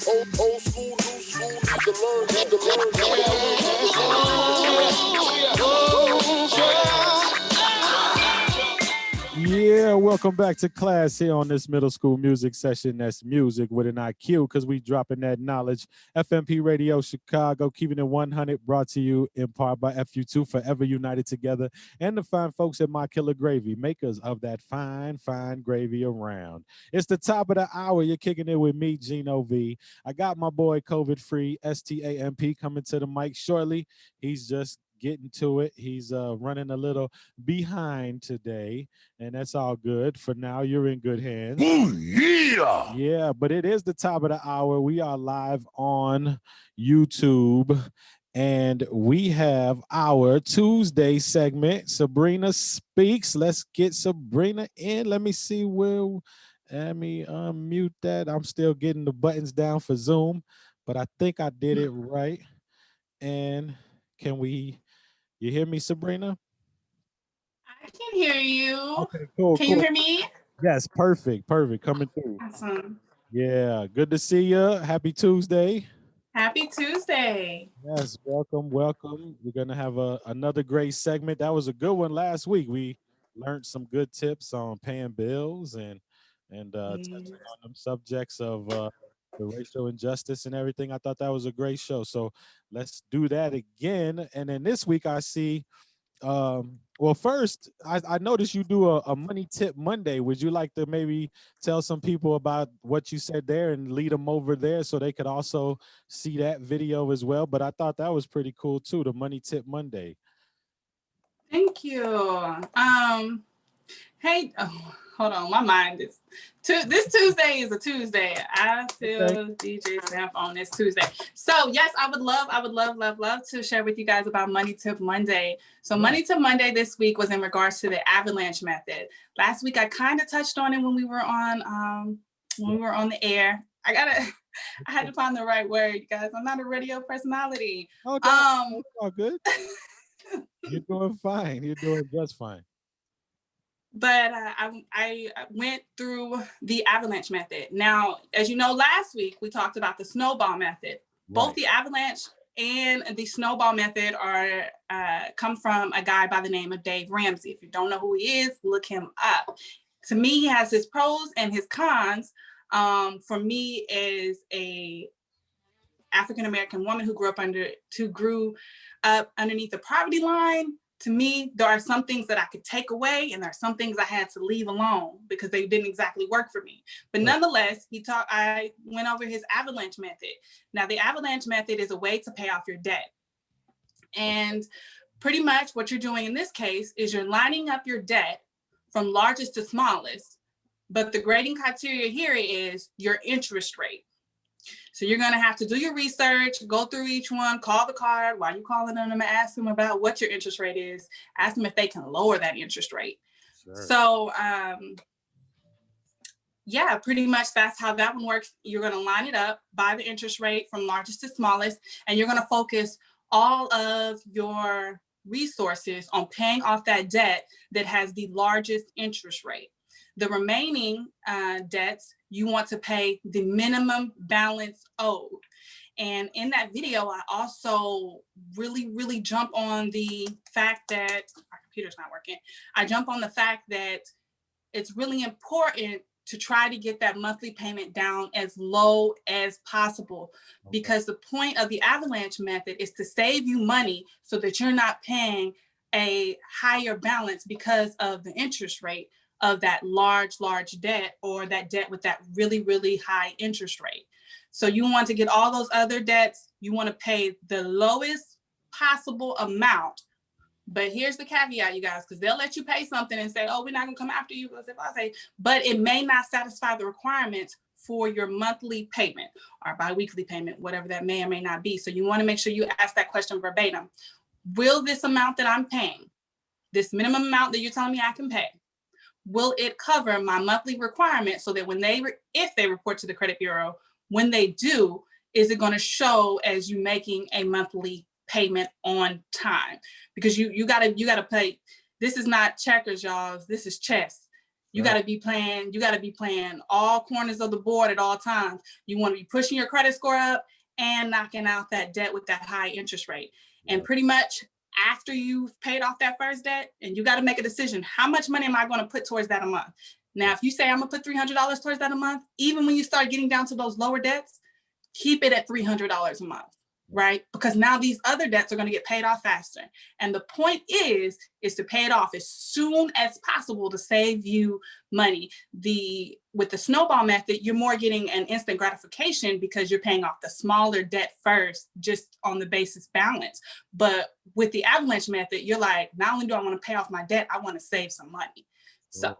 Old school, new school, need to learn. Yeah, welcome back to class here on this middle school music session. That's music with an IQ because we dropping that knowledge. F.M.P Radio Chicago, keeping it 100, brought to you in part by FU2, Forever United Together, and the fine folks at My Killer Gravy, makers of that fine, fine gravy around. It's the top of the hour. You're kicking it with me, Gino Vee. I got my boy COVID-free, STAMP, coming to the mic shortly. He's just getting to it. He's running a little behind today, and that's all good. For now, you're in good hands. Ooh, yeah! Yeah, but it is the top of the hour. We are live on YouTube, and we have our Tuesday segment, Sabrina Speaks. Let's get Sabrina in. Let me see where, let me unmute that. I'm still getting the buttons down for Zoom, but I think I did it right. And you hear me, Sabrina? I can hear you. Okay, cool. Can you hear me? Yes, perfect. Coming through. Awesome. Yeah, good to see you. Happy Tuesday. Happy Tuesday. Yes, welcome. We're going to have another great segment. That was a good one last week. We learned some good tips on paying bills and touching on them subjects of the racial injustice and everything. I thought that was a great show. So let's do that again. And then this week I see, well, first, I noticed you do a Money Tip Monday. Would you like to maybe tell some people about what you said there and lead them over there so they could also see that video as well? But I thought that was pretty cool too, the Money Tip Monday. Thank you. Hey, hold on, my mind is this Tuesday is a Tuesday. I feel DJ Stamp on this Tuesday. So yes, I would love to share with you guys about Money Tip Monday. So Money Tip Monday this week was in regards to the avalanche method. Last week I kind of touched on it when we were on the air. I had to find the right word, you guys. I'm not a radio personality. Oh, that's all good. You're doing fine. You're doing just fine. But I went through the avalanche method. Now, as you know, last week we talked about the snowball method. Right. Both the avalanche and the snowball method are come from a guy by the name of Dave Ramsey. If you don't know who he is, look him up. To me, he has his pros and his cons. For me, as a African-American woman who grew up underneath the poverty line, to me, there are some things that I could take away and there are some things I had to leave alone because they didn't exactly work for me. But nonetheless, I went over his avalanche method. Now, the avalanche method is a way to pay off your debt. And pretty much what you're doing in this case is you're lining up your debt from largest to smallest. But the grading criteria here is your interest rate. So you're going to have to do your research, go through each one, call the card. While you're calling them, ask them about what your interest rate is. Ask them if they can lower that interest rate. Sure. So, yeah, pretty much that's how that one works. You're going to line it up by the interest rate from largest to smallest, and you're going to focus all of your resources on paying off that debt that has the largest interest rate. The remaining debts, you want to pay the minimum balance owed. And in that video, I also really jump on the fact that our computer's not working. I jump on the fact that it's really important to try to get that monthly payment down as low as possible, because the point of the avalanche method is to save you money so that you're not paying a higher balance because of the interest rate of that large debt, or that debt with that really high interest rate. So you want to get all those other debts, you want to pay the lowest possible amount. But here's the caveat, you guys, because they'll let you pay something and say, oh, we're not gonna come after you, but it may not satisfy the requirements for your monthly payment or biweekly payment, whatever that may or may not be. So you want to make sure you ask that question verbatim. Will this amount that I'm paying, this minimum amount that you're telling me I can pay, will it cover my monthly requirement so that when if they report to the credit bureau, when they do, is it going to show as you making a monthly payment on time? Because you gotta pay. This is not checkers, y'all. This is chess. You got to be playing all corners of the board at all times. You want to be pushing your credit score up and knocking out that debt with that high interest rate. And pretty much after you've paid off that first debt, and you got to make a decision, how much money am I going to put towards that a month? Now, if you say I'm going to put $300 towards that a month, even when you start getting down to those lower debts, keep it at $300 a month. Right? Because now these other debts are going to get paid off faster. And the point is to pay it off as soon as possible to save you money. With the snowball method, you're more getting an instant gratification because you're paying off the smaller debt first, just on the basis balance. But with the avalanche method, you're like, not only do I want to pay off my debt, I want to save some money. So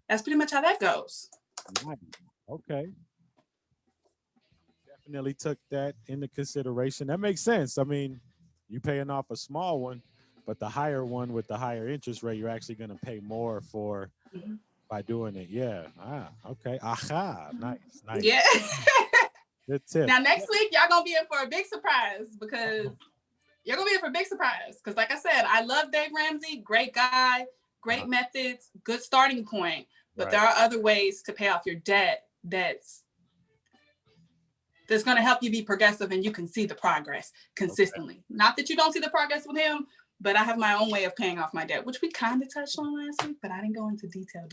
that's pretty much how that goes. Okay. Definitely took that into consideration. That makes sense. I mean, you paying off a small one, but the higher one with the higher interest rate, you're actually going to pay more for by doing it. Yeah. Okay. Aha. Nice. Yeah. Good tip. Now next week, y'all gonna be in for a big surprise because like I said, I love Dave Ramsey. Great guy, great methods, good starting point. But there are other ways to pay off your debt that's going to help you be progressive and you can see the progress consistently. Okay. Not that you don't see the progress with him, but I have my own way of paying off my debt, which we kind of touched on last week, but I didn't go into detail.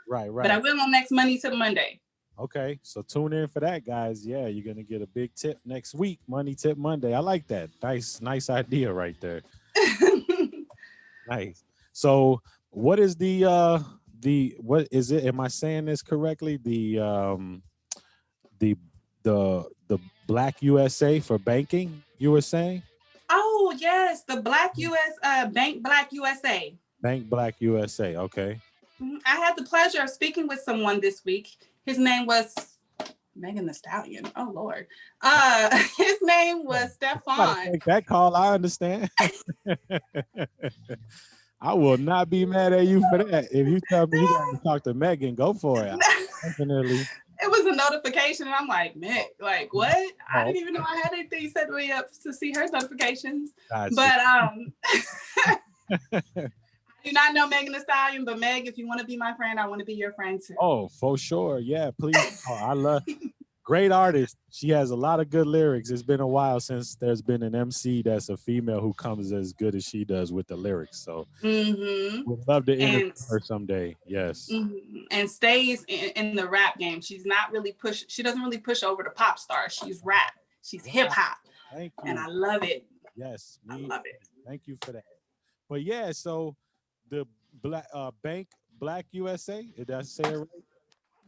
Right. But I will on next Money Tip Monday. Okay. So tune in for that, guys. Yeah, you're going to get a big tip next week, Money Tip Monday. I like that. Nice idea right there. Nice. So what is what is it? Am I saying this correctly? The Black USA for banking, you were saying? Oh, yes. The Bank Black USA. Bank Black USA. Okay. I had the pleasure of speaking with someone this week. His name was Megan the Stallion. Oh, Lord. His name was Stefan. Take that call. I understand. I will not be mad at you for that. If you tell me you got to talk to Megan, go for it. Definitely. It was a notification, and I'm like, man, like what? I didn't even know I had anything set me up to see her notifications. Gotcha. But I do not know Megan Thee Stallion, but Meg, if you want to be my friend, I want to be your friend too. Oh, for sure. Yeah, please. I love great artist. She has a lot of good lyrics. It's been a while since there's been an MC that's a female who comes as good as she does with the lyrics. So we'd love to interview her someday. Yes. And stays in the rap game. She doesn't really push over to pop star. She's rap. She's hip hop. Thank you. And I love it. Yes. I love it. Thank you for that. But yeah, so the Bank Black USA, did I say it right?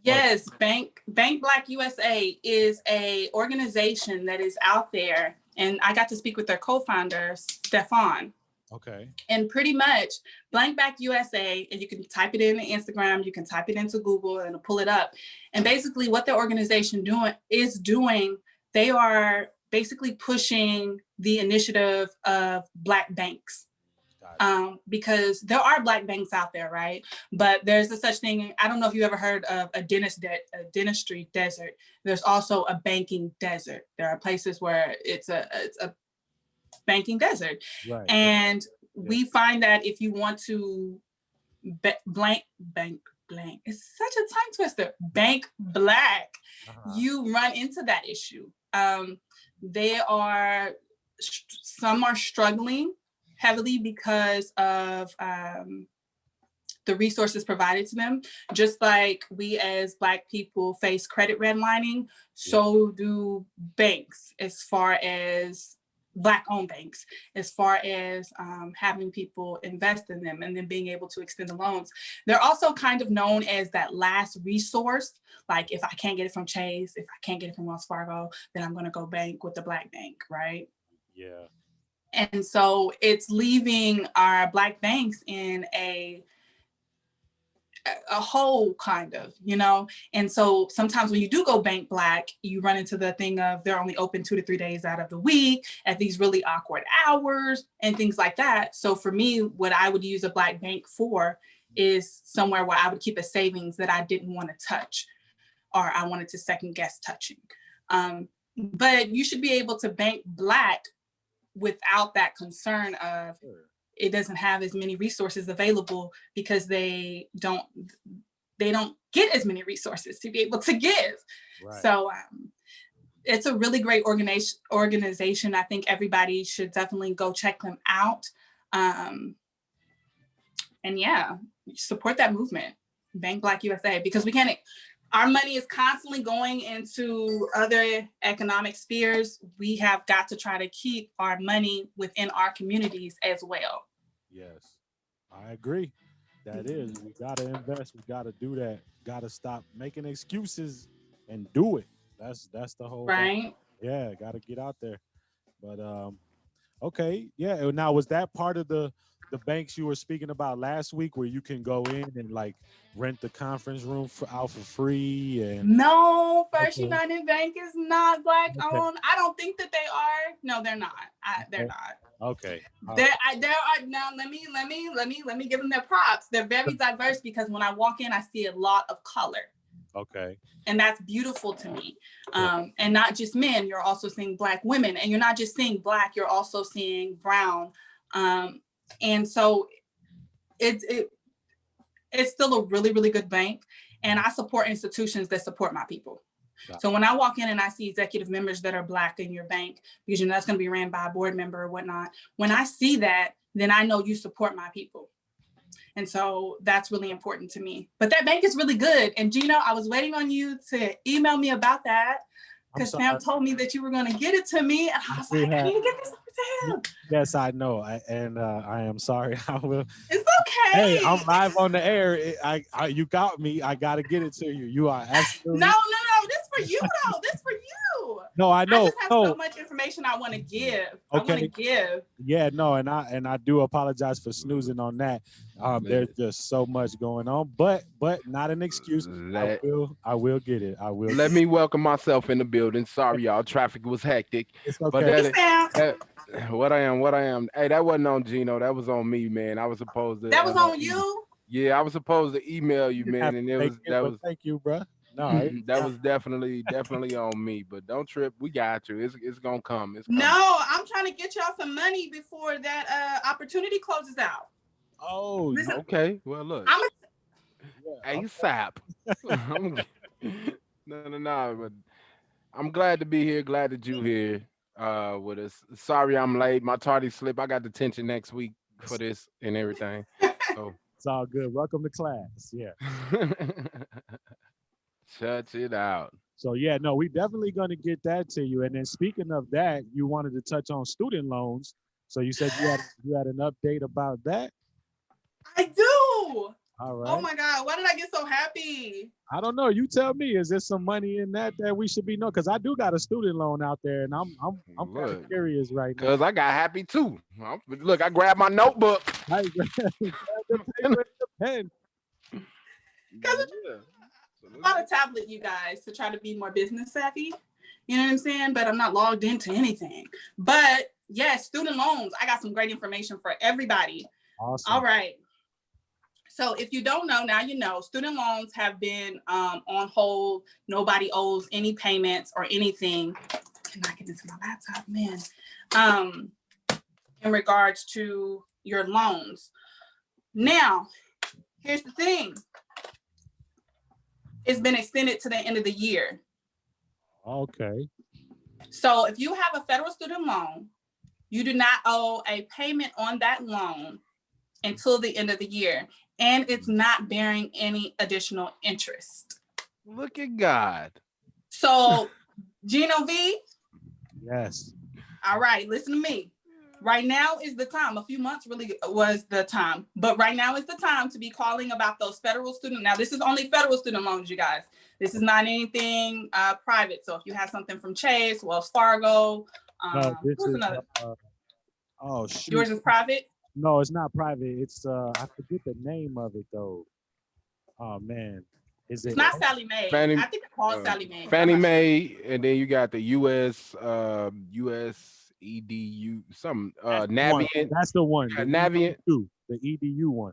Yes, Bank Black USA is a organization that is out there, and I got to speak with their co-founder, Stefan. Okay. And pretty much, Bank Black USA, and you can type it in Instagram, you can type it into Google, and it'll pull it up. And basically, what the organization doing, they are basically pushing the initiative of Black banks. Because there are Black banks out there, right? But there's a such thing. I don't know if you ever heard of a dentistry desert. There's also a banking desert. There are places where it's a banking desert, right. And we find that if you want to bank, it's such a tongue twister. Bank Black, you run into that issue. Some are struggling heavily because of the resources provided to them. Just like we as Black people face credit redlining, so do banks, as far as Black-owned banks, as far as having people invest in them and then being able to extend the loans. They're also kind of known as that last resource. Like, if I can't get it from Chase, if I can't get it from Wells Fargo, then I'm going to go bank with the Black bank, right? Yeah. And so it's leaving our Black banks in a hole, kind of, and so sometimes when you do go Bank Black, you run into the thing of they're only open 2 to 3 days out of the week at these really awkward hours and things like that. So for me, what I would use a Black bank for is somewhere where I would keep a savings that I didn't want to touch, or I wanted to second guess touching. But you should be able to bank Black without that concern of it doesn't have as many resources available, because they don't they don't get as many resources to be able to give. Right. So it's a really great organization. I think everybody should definitely go check them out. And yeah, support that movement, Bank Black USA, because we can't, our money is constantly going into other economic spheres. We have got to try to keep our money within our communities as well. Yes, I agree. That is, we got to invest. We got to do that. Got to stop making excuses and do it. That's the whole right thing. Yeah, got to get out there. But okay, yeah. Now, was that part of the banks you were speaking about last week, where you can go in and like rent the conference room out for free? And no, First United Bank is not Black owned. I don't think that they are. No, they're not. They're not. Okay. There are now. Let me give them their props. They're very diverse because when I walk in, I see a lot of color. Okay. And that's beautiful to me. And not just men. You're also seeing Black women, and you're not just seeing Black. You're also seeing brown. And so it's still a really, really good bank. And I support institutions that support my people. So when I walk in and I see executive members that are Black in your bank, because you know that's going to be ran by a board member or whatnot, when I see that, then I know you support my people. And so that's really important to me. But that bank is really good. And Gino, I was waiting on you to email me about that, because Sam told me that you were going to get it to me. And I was like, I need to get this over to him. Yes, I know. I am sorry. I will. It's okay. Hey, I'm live on the air. You got me. I got to get it to you. You are absolutely. No. This for you, though. This for you. No, I know. I just have so much information I want to give. Okay. I want to give. Yeah, no, and I do apologize for snoozing on that. There's just so much going on, but not an excuse. I will get it. I will. Let me welcome myself in the building. Sorry, y'all. Traffic was hectic. It's okay. But what I am. Hey, that wasn't on Gino. That was on me, man. I was supposed to. That was on you? Yeah, I was supposed to email you, man, and that was. Thank you, bro. No, that was definitely on me. But don't trip. We got you. It's gonna come. No, I'm trying to get y'all some money before that opportunity closes out. Oh, listen, okay. Well, look. ASAP. No. But I'm glad to be here. Glad that you're here with us. Sorry I'm late. My tardy slip. I got detention next week for this and everything. So it's all good. Welcome to class. Yeah. Shut it out. So yeah, no, we definitely gonna get that to you. And then speaking of that, you wanted to touch on student loans. So you said you had an update about that? I do. All right. Oh my God, why did I get so happy? I don't know. You tell me. Is there some money in that we should be knowing? Because I do got a student loan out there, and I'm kind of curious right now. Because I got happy too. Look, I grabbed my notebook. I grabbed the paper and the pen. I'm on a tablet, you guys, to try to be more business savvy. You know what I'm saying? But I'm not logged into anything. But yes, student loans. I got some great information for everybody. Awesome. All right. So if you don't know, now you know, student loans have been on hold. Nobody owes any payments or anything. I cannot get into my laptop, man. In regards to your loans. Now, here's the thing. It's been extended to the end of the year. Okay. So if you have a federal student loan, you do not owe a payment on that loan until the end of the year. And it's not bearing any additional interest. Look at God. So, Gino Vee? Yes. All right, listen to me. Right now is the time. A few months really was the time. But right now is the time to be calling about those federal student. Now, this is only federal student loans, you guys. This is not anything private. So if you have something from Chase, Wells Fargo, no, this is another? Oh, shoot. Yours is private? No, it's not private. It's I forget the name of it though. Oh man, is it? It's not Sally Mae. I think it's called Sally Mae. Fannie Mae, and then you got the US EDU, some Navient. That's the one. The Navient, the EDU one.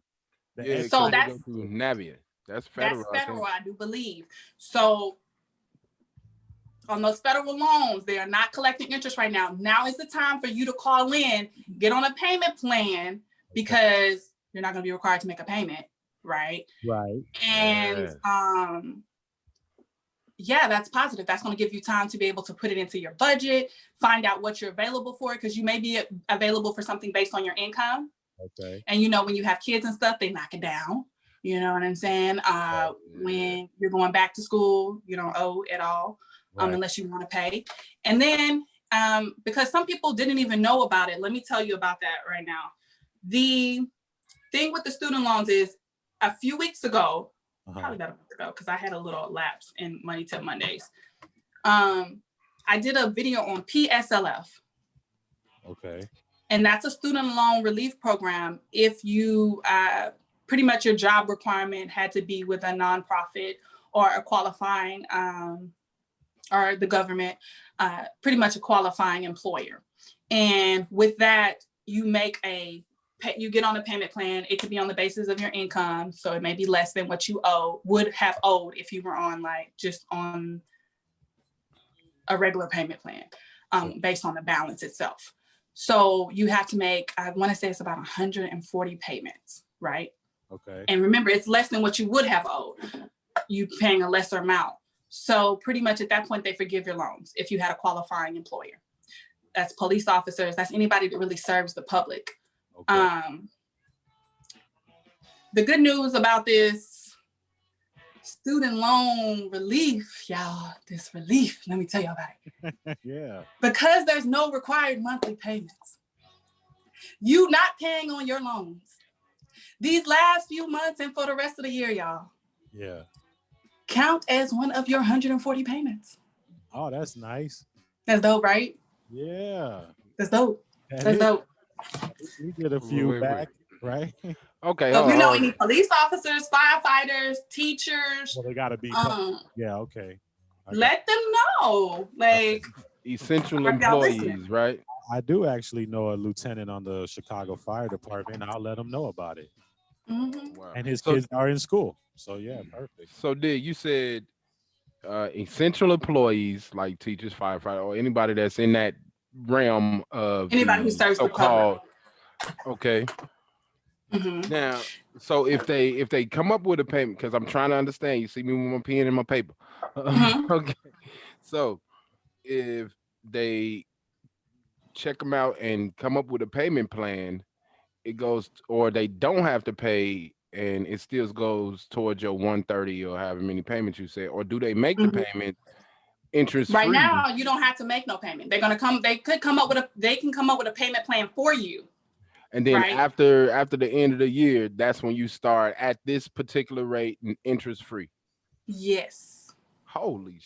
So that's Navient. That's federal. That's federal, I do believe. So on those federal loans, they are not collecting interest right now. Now is the time for you to call in, get on a payment plan, because you're not going to be required to make a payment right? Right. And yeah, that's positive. That's going to give you time to be able to put it into your budget, find out what you're available for, because you may be available for something based on your income. Okay. And when you have kids and stuff, they knock it down. You know what I'm saying? When you're going back to school, you don't owe at all, unless you want to pay. And then because some people didn't even know about it, let me tell you about that right now. The thing with the student loans is a few weeks ago, probably about a month ago, because I had a little lapse in Money Tip Mondays. I did a video on PSLF. Okay. And that's a student loan relief program. If you pretty much your job requirement had to be with a nonprofit or a qualifying or the government, pretty much a qualifying employer. And with that, you get on a payment plan. It could be on the basis of your income. So it may be less than what you would have owed if you were on just on a regular payment plan based on the balance itself. So you have to make, I want to say it's about 140 payments, right? Okay. And remember, it's less than what you would have owed. You paying a lesser amount. So pretty much at that point, they forgive your loans if you had a qualifying employer. That's police officers. That's anybody that really serves the public. Okay. The good news about this student loan relief, y'all, this relief, let me tell you about it. Yeah. Because there's no required monthly payments. You not paying on your loans. These last few months and for the rest of the year, y'all. Yeah. Count as one of your 140 payments. Oh, that's nice. That's dope, right? Yeah. That's dope. That's dope. We did a few back, right? Okay. So if you know any police officers, firefighters, teachers. Well, they gotta be. Yeah. Okay. Let them know, like essential employees, right? I do actually know a lieutenant on the Chicago Fire Department. I'll let him know about it. Mm-hmm. Wow. And his kids are in school, so yeah, perfect. So, you said essential employees like teachers, firefighters, or anybody that's in that realm of anybody who serves the public. Okay. Mm-hmm. Now, so if they come up with a payment, because I'm trying to understand, you see me with my pen and my paper. Mm-hmm. Okay. So if they check them out and come up with a payment plan, it goes, or they don't have to pay and it still goes towards your 130 or however many payments you said, or do they make the payment interest free? Right now, you don't have to make no payment. They can come up with a payment plan for you. And then after the end of the year, that's when you start at this particular rate and interest free. Yes. Holy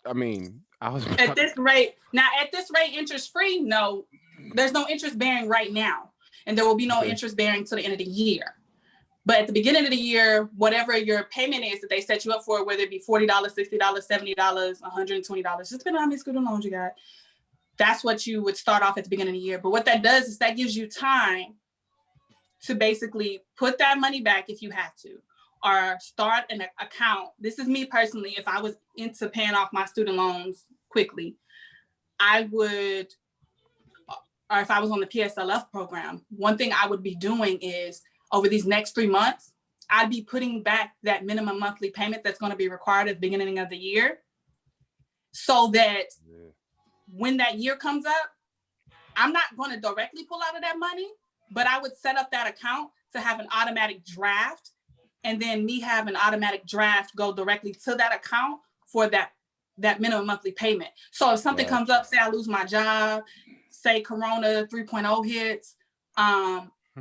I mean, I was at this rate. Now, at this rate, interest free, no, there's no interest bearing right now. And there will be no interest bearing till the end of the year. But at the beginning of the year, whatever your payment is that they set you up for, whether it be $40, $60, $70, $120, just depending on how many student loans you got, that's what you would start off at the beginning of the year. But what that does is that gives you time to basically put that money back if you have to, or start an account. This is me personally. If I was into paying off my student loans quickly, I would, or if I was on the PSLF program, one thing I would be doing is over these next 3 months, I'd be putting back that minimum monthly payment that's going to be required at the beginning of the year, so that when that year comes up, I'm not going to directly pull out of that money, but I would set up that account to have an automatic draft, and then me have an automatic draft go directly to that account for that minimum monthly payment. So if something comes up, say I lose my job, say Corona 3.0 hits,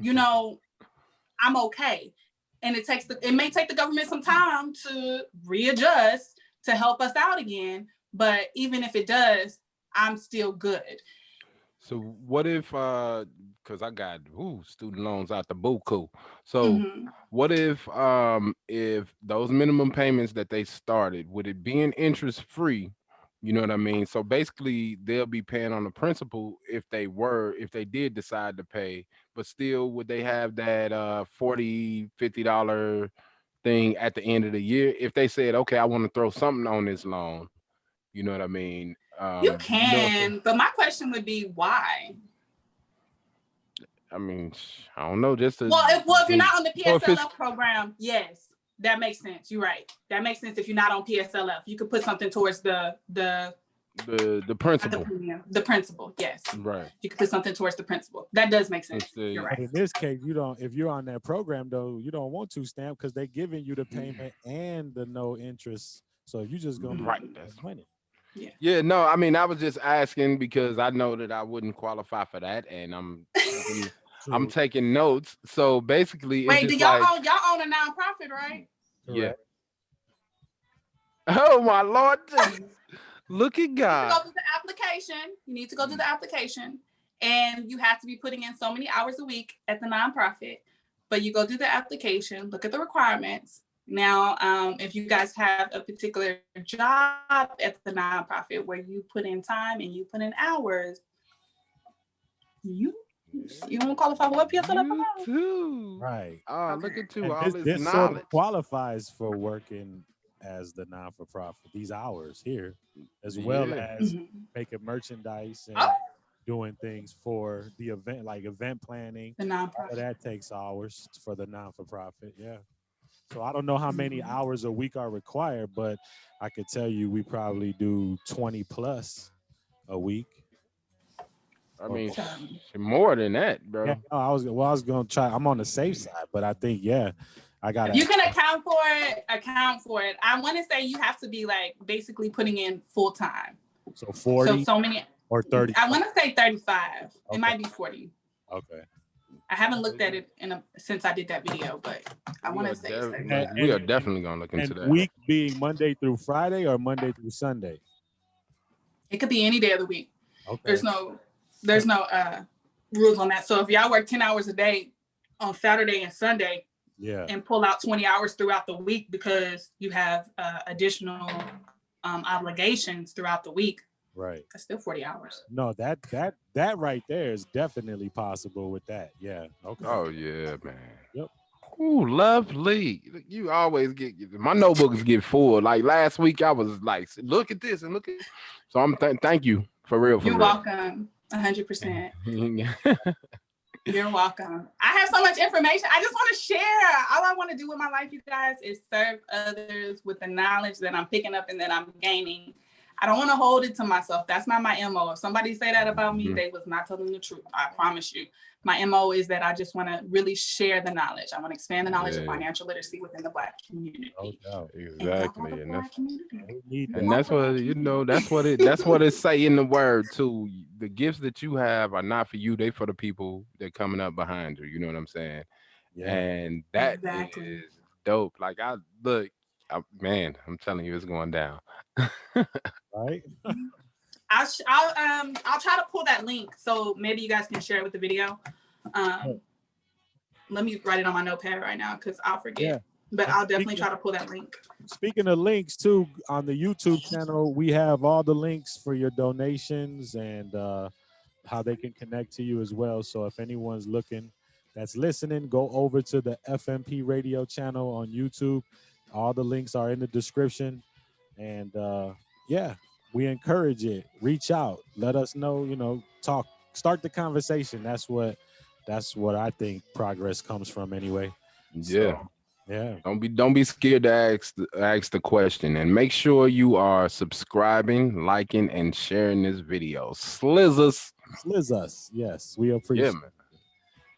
you know, I'm okay. And it may take the government some time to readjust to help us out again. But even if it does, I'm still good. So what if, because I got student loans out the buku. So what if those minimum payments that they started, would it be an interest free? You know what I mean? So basically they'll be paying on the principal if they did decide to pay, but still would they have that $40, $50 thing at the end of the year if they said, okay, I want to throw something on this loan? You know what I mean? You can, but my question would be why? I mean, I don't know. Just to, well, if you're not on the so if it's- PSLF program, yes, that makes sense. You're right. That makes sense. If you're not on PSLF, you could put something towards the principal. The principal, yes. Right. You could put something towards the principal. That does make sense. You're But right. in this case, you don't. If you're on that program, though, you don't want to stamp because they're giving you the payment and the no interest. So you just gonna Right. be That's money. Yeah, no, I mean, I was just asking because I know that I wouldn't qualify for that, and I'm taking notes. So basically, it's Wait, do just y'all like, own a nonprofit, right? yeah. Oh my Lord, Jesus. Look at God. Go through the application. You need to go through the application, and you have to be putting in so many hours a week at the nonprofit. But you go through the application, look at the requirements. Now, if you guys have a particular job at the nonprofit where you put in time and you put in hours, you won't qualify for what PSLF? You too. Right. Oh, Okay. look at you, And all this this sort knowledge. of qualifies for working as the non-for-profit. These hours here, as well Yeah. as making merchandise and doing things for the event, like event planning. The All nonprofit. of that takes hours for the non-for-profit. Yeah. So I don't know how many hours a week are required, but I could tell you we probably do 20 plus a week. I mean, more than that, bro. Yeah, no, I was gonna try. I'm on the safe side, but I think I got. You can account for it. I want to say you have to be like basically putting in full time. So 40 So many or 30. I want to say 35. Okay. It might be 40. Okay. I haven't looked at it since I did that video, but I want to say it's 35. We are definitely gonna look into that. Week being Monday through Friday or Monday through Sunday? It could be any day of the week. Okay. There's no rules on that. So if y'all work 10 hours a day on Saturday and Sunday, and pull out 20 hours throughout the week because you have additional obligations throughout the week. Right. That's still 40 hours. No, that right there is definitely possible with that. Yeah. Okay. Oh yeah, man. Yep. Ooh, lovely. You always get my notebooks get full. Like last week, I was like, look at this and look at. So I'm thank you for real. You're welcome. 100%. You're welcome. I have so much information. I just want to share. All I want to do with my life, you guys, is serve others with the knowledge that I'm picking up and that I'm gaining. I don't want to hold it to myself. That's not my MO. If somebody say that about me, they was not telling the truth. I promise you. My MO is that I just want to really share the knowledge. I want to expand the knowledge of financial literacy within the Black community. Exactly. And that's what, that's what it say in the word too. The gifts that you have are not for you, they for the people that coming up behind you. You know what I'm saying? Yeah. And that is dope. Like man, I'm telling you, it's going down. Right. I'll try to pull that link so maybe you guys can share it with the video. Let me write it on my notepad right now because I'll forget. Yeah. But I'll definitely try to pull that link. Speaking of links too, on the YouTube channel, we have all the links for your donations and how they can connect to you as well. So if anyone's that's listening, go over to the F.M.P Radio channel on YouTube. All the links are in the description. And we encourage it. Reach out. Let us know, talk, start the conversation. That's what I think progress comes from anyway. Yeah. So, yeah. Don't be scared to ask the question, and make sure you are subscribing, liking, and sharing this video. Sliz us. Yes, we appreciate it.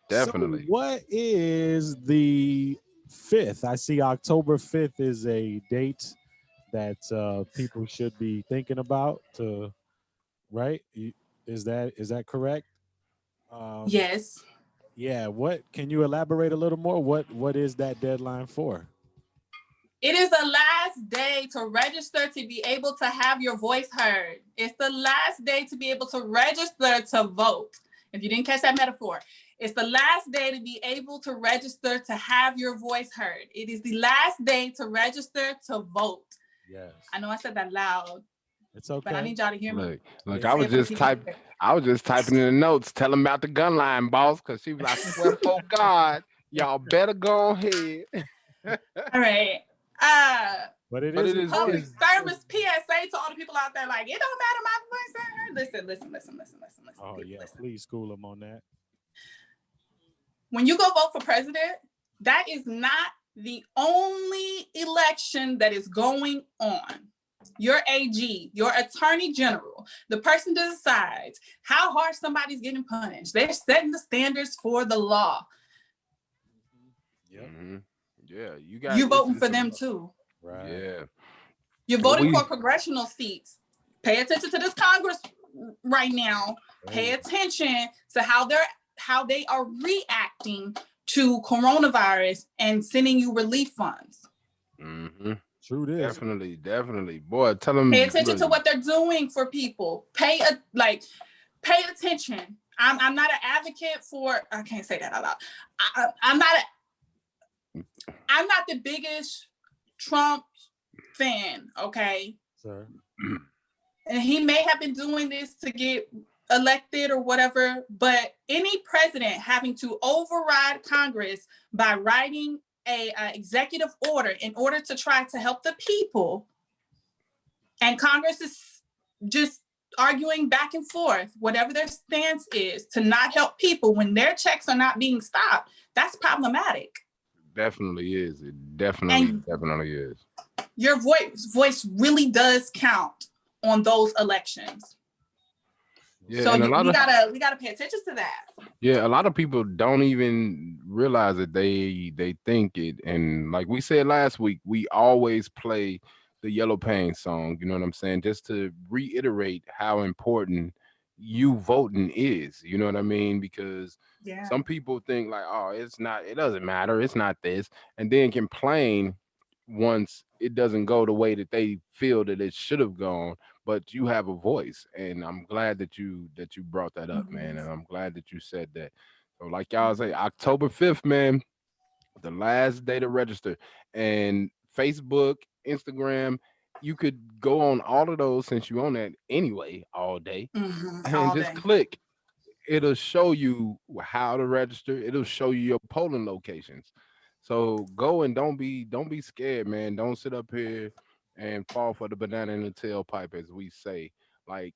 Definitely. So what is the 5th? I see October 5th is a date that people should be thinking about right? Is that correct? Yes. Yeah. What can you elaborate a little more? What is that deadline for? It is the last day to register to be able to have your voice heard. It's the last day to be able to register to vote. If you didn't catch that metaphor, it's the last day to be able to register to have your voice heard. It is the last day to register to vote. Yes. I know I said that loud. It's okay. But I need y'all to hear me. Look, I was just typing in the notes, telling about the gun line, boss, because she was like, "Well, for God, y'all better go ahead." All right. But it is public service PSA to all the people out there. Like, it don't matter my voice. Listen. Oh yeah, please school them on that. when you go vote for president, that is not the only election that is going on. Your AG, your attorney general, the person decides how hard somebody's getting punished. They're setting the standards for the law. Yep. Mm-hmm. Yeah, you voting for them too. Right. Yeah. You're voting for congressional seats. Pay attention to this Congress right now. Pay attention to how they are reacting to coronavirus and sending you relief funds. Mm-hmm. True this. Definitely. Boy, tell them. Pay attention to what they're doing for people. Pay attention. I'm not an advocate for. I can't say that out loud. I'm not the biggest Trump fan. Okay. Sir. And he may have been doing this to get elected or whatever, but any president having to override Congress by writing a executive order in order to try to help the people, and Congress is just arguing back and forth, whatever their stance is, to not help people when their checks are not being stopped, that's problematic. Definitely is. It definitely is. Your voice really does count on those elections. Yeah, so we gotta pay attention to that. Yeah, a lot of people don't even realize that they think it. And like we said last week, we always play the Yellow Pain song, you know what I'm saying? Just to reiterate how important you voting is, you know what I mean? Because some people think like, oh, it doesn't matter, it's not this, and then complain once it doesn't go the way that they feel that it should have gone. But you have a voice, and I'm glad that you brought that up, man, and I'm glad that you said that. So like y'all say, October 5th, man, the last day to register. And Facebook, Instagram, you could go on all of those since you own that anyway all day, and just click. It'll show you how to register. It'll show you your polling locations. So go and don't be scared, man. Don't sit up here and fall for the banana in the tailpipe, as we say, like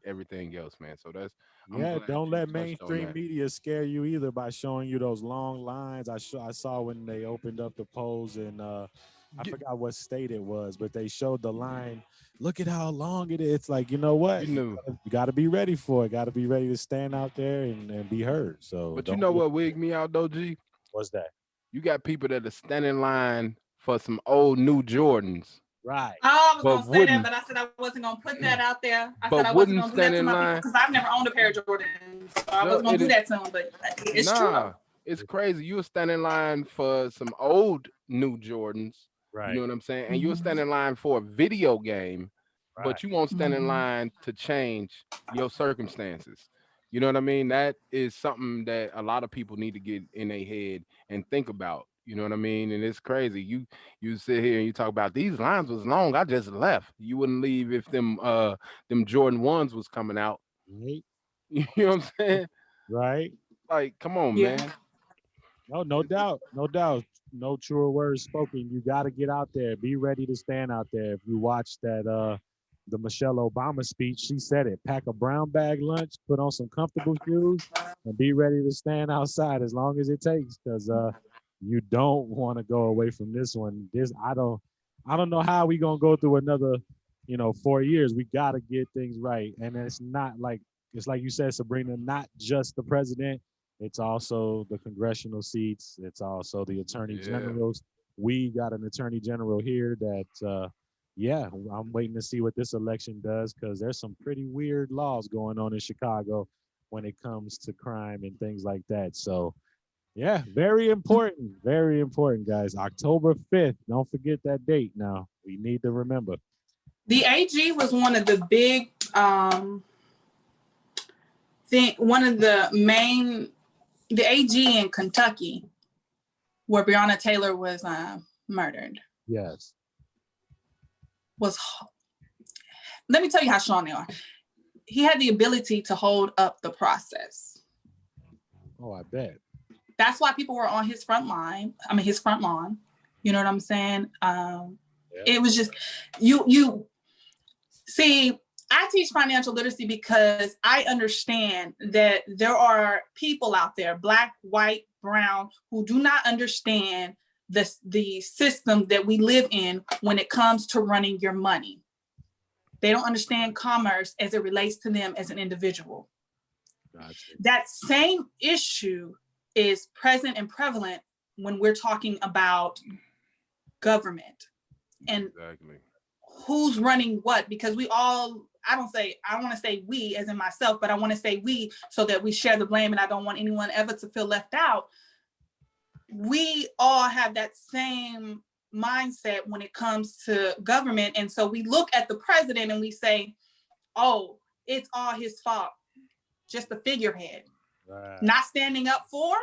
everything else, man. So that's don't let mainstream media scare you either by showing you those long lines. I saw when they opened up the polls in I forgot what state it was, but they showed the line. Look at how long it is. It's like, you know what? You got to be ready for it. Got to be ready to stand out there and be heard. So, but you know what wigged me out though, G? What's that? You got people that are standing in line for some old new Jordans. Right. I was going to say that, but I said I wasn't going to put that out there. I said I wasn't going to do that to my people because I've never owned a pair of Jordans. So I wasn't going to do that to them, but it's true. It's crazy. You were standing in line for some old new Jordans. Right. You know what I'm saying? And you were standing in line for a video game, but you won't stand in line to change your circumstances. You know what I mean? That is something that a lot of people need to get in their head and think about. You know what I mean? And it's crazy. You sit here and you talk about these lines was long. I just left. You wouldn't leave if them Jordan 1s was coming out. Right. You know what I'm saying? Right. Like, come on, man. No doubt. No truer words spoken. You got to get out there. Be ready to stand out there. If you watch that the Michelle Obama speech, she said it. Pack a brown bag lunch, put on some comfortable shoes, and be ready to stand outside as long as it takes, because you don't want to go away from this one. I don't know how we gonna go through another 4 years. We got to get things right, and it's like you said, Sabrina, not just the president. It's also the congressional seats. It's also the attorney generals. We got an attorney general here that, I'm waiting to see what this election does, because there's some pretty weird laws going on in Chicago when it comes to crime and things like that. So, yeah, very important, guys. October 5th. Don't forget that date now. We need to remember. The AG was one of the big, the AG in Kentucky, where Breonna Taylor was murdered. Yes. Let me tell you how strong they are. He had the ability to hold up the process. Oh, I bet. That's why people were on his front lawn. You know what I'm saying? It was just, you see, I teach financial literacy because I understand that there are people out there, Black, white, brown, who do not understand the system that we live in when it comes to running your money. They don't understand commerce as it relates to them as an individual. Gotcha. That same issue is present and prevalent when we're talking about government and who's running what, because we all, I want to say we as in myself, but I want to say we so that we share the blame and I don't want anyone ever to feel left out. We all have that same mindset when it comes to government. And so we look at the president and we say, oh, it's all his fault. Just a figurehead. Right. Not standing up for,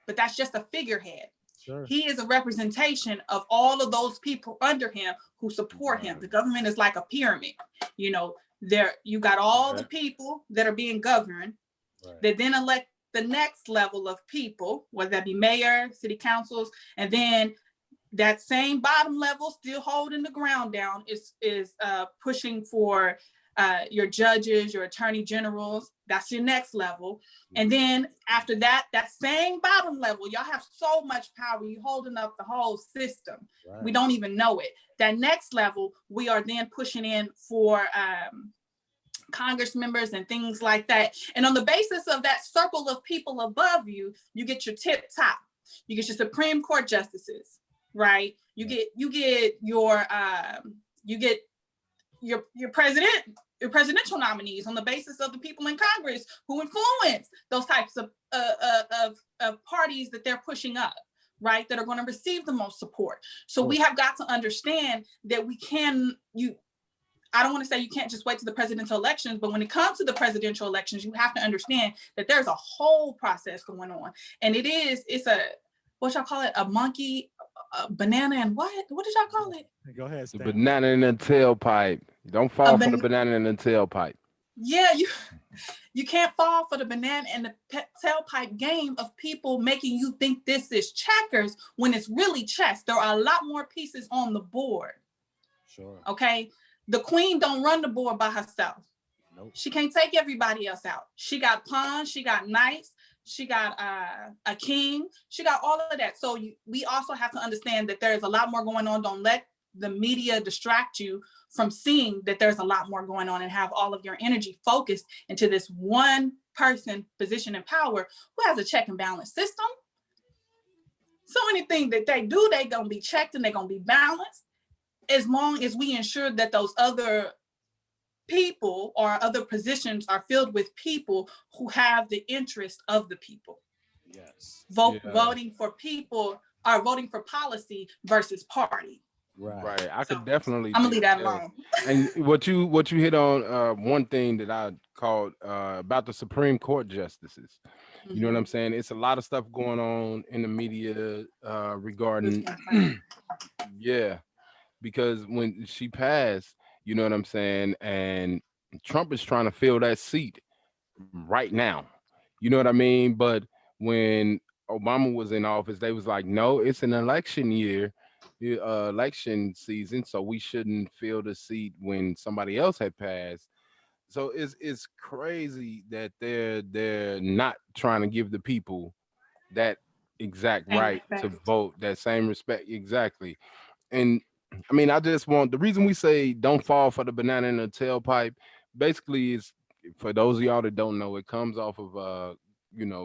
but that's just a figurehead. Sure. He is a representation of all of those people under him who support him. The government is like a pyramid. You know, you got all the people that are being governed that then elect the next level of people, whether that be mayor, city councils, and then that same bottom level still holding the ground down is pushing for your judges, your attorney generals. That's your next level. And then after that, that same bottom level, y'all have so much power. You're holding up the whole system. Right. We don't even know it. That next level, we are then pushing in for Congress members and things like that. And on the basis of that circle of people above you, you get your tip top. You get your Supreme Court justices, right? You get your president, your presidential nominees on the basis of the people in Congress who influence those types of parties that they're pushing up, right? That are going to receive the most support. So we have got to understand that I don't want to say you can't just wait to the presidential elections, but when it comes to the presidential elections, you have to understand that there's a whole process going on. And it's a, what y'all call it? A monkey, a banana and what? What did y'all call it? Go ahead, Stan. The banana in the tailpipe. Don't fall for the banana in the tailpipe. Yeah, you can't fall for the banana and the tailpipe game of people making you think this is checkers when it's really chess. There are a lot more pieces on the board. Sure. Okay. The queen don't run the board by herself. Nope. She can't take everybody else out. She got pawns, she got knights, she got a king, she got all of that. So we also have to understand that there's a lot more going on. Don't let the media distract you from seeing that there's a lot more going on and have all of your energy focused into this one person position in power who has a check and balance system. So anything that they do, they're going to be checked and they're going to be balanced, as long as we ensure that those other people or other positions are filled with people who have the interest of the people. Yes. Voting for people or voting for policy versus party. Right. I could definitely. I'm gonna leave that alone. And what you hit on, one thing that I called about the Supreme Court justices. You know what I'm saying? It's a lot of stuff going on in the media regarding. Yeah. Because when she passed, you know what I'm saying, and Trump is trying to fill that seat right now. You know what I mean? But when Obama was in office, they was like, no, it's an election year, election season, so we shouldn't fill the seat when somebody else had passed. So it's crazy that they're not trying to give the people that exact right to vote, that same respect. Exactly. And I mean, I just want, the reason we say don't fall for the banana in the tailpipe basically is, for those of y'all that don't know, it comes off of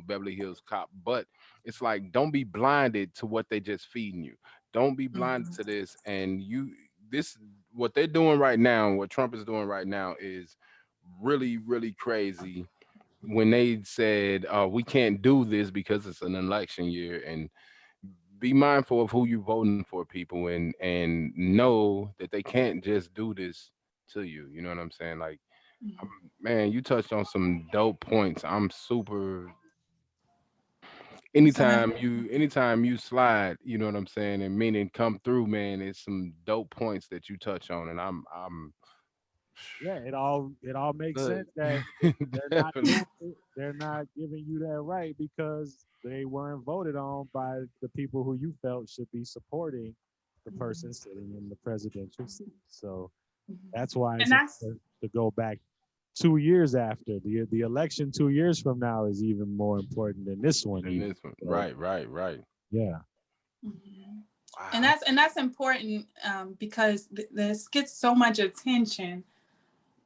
Beverly Hills Cop, but it's like, don't be blinded to what they just feeding you. Don't be blinded to this. And what they're doing right now, what Trump is doing right now is really, really crazy. When they said we can't do this because it's an election year, and be mindful of who you're voting for, people, and know that they can't just do this to you. You know what I'm saying? Like, man, you touched on some dope points. I'm super. Anytime you slide, you know what I'm saying, and meaning come through, man. It's some dope points that you touch on, and I'm. Yeah, it all makes sense that they're not giving you that right because they weren't voted on by the people who you felt should be supporting the person sitting in the presidential seat. So That's why And it's that's important to go back 2 years after the election. 2 years from now is even more important than this one. And Even. this one, So, right. yeah. Mhm. Wow. And that's important because this gets so much attention.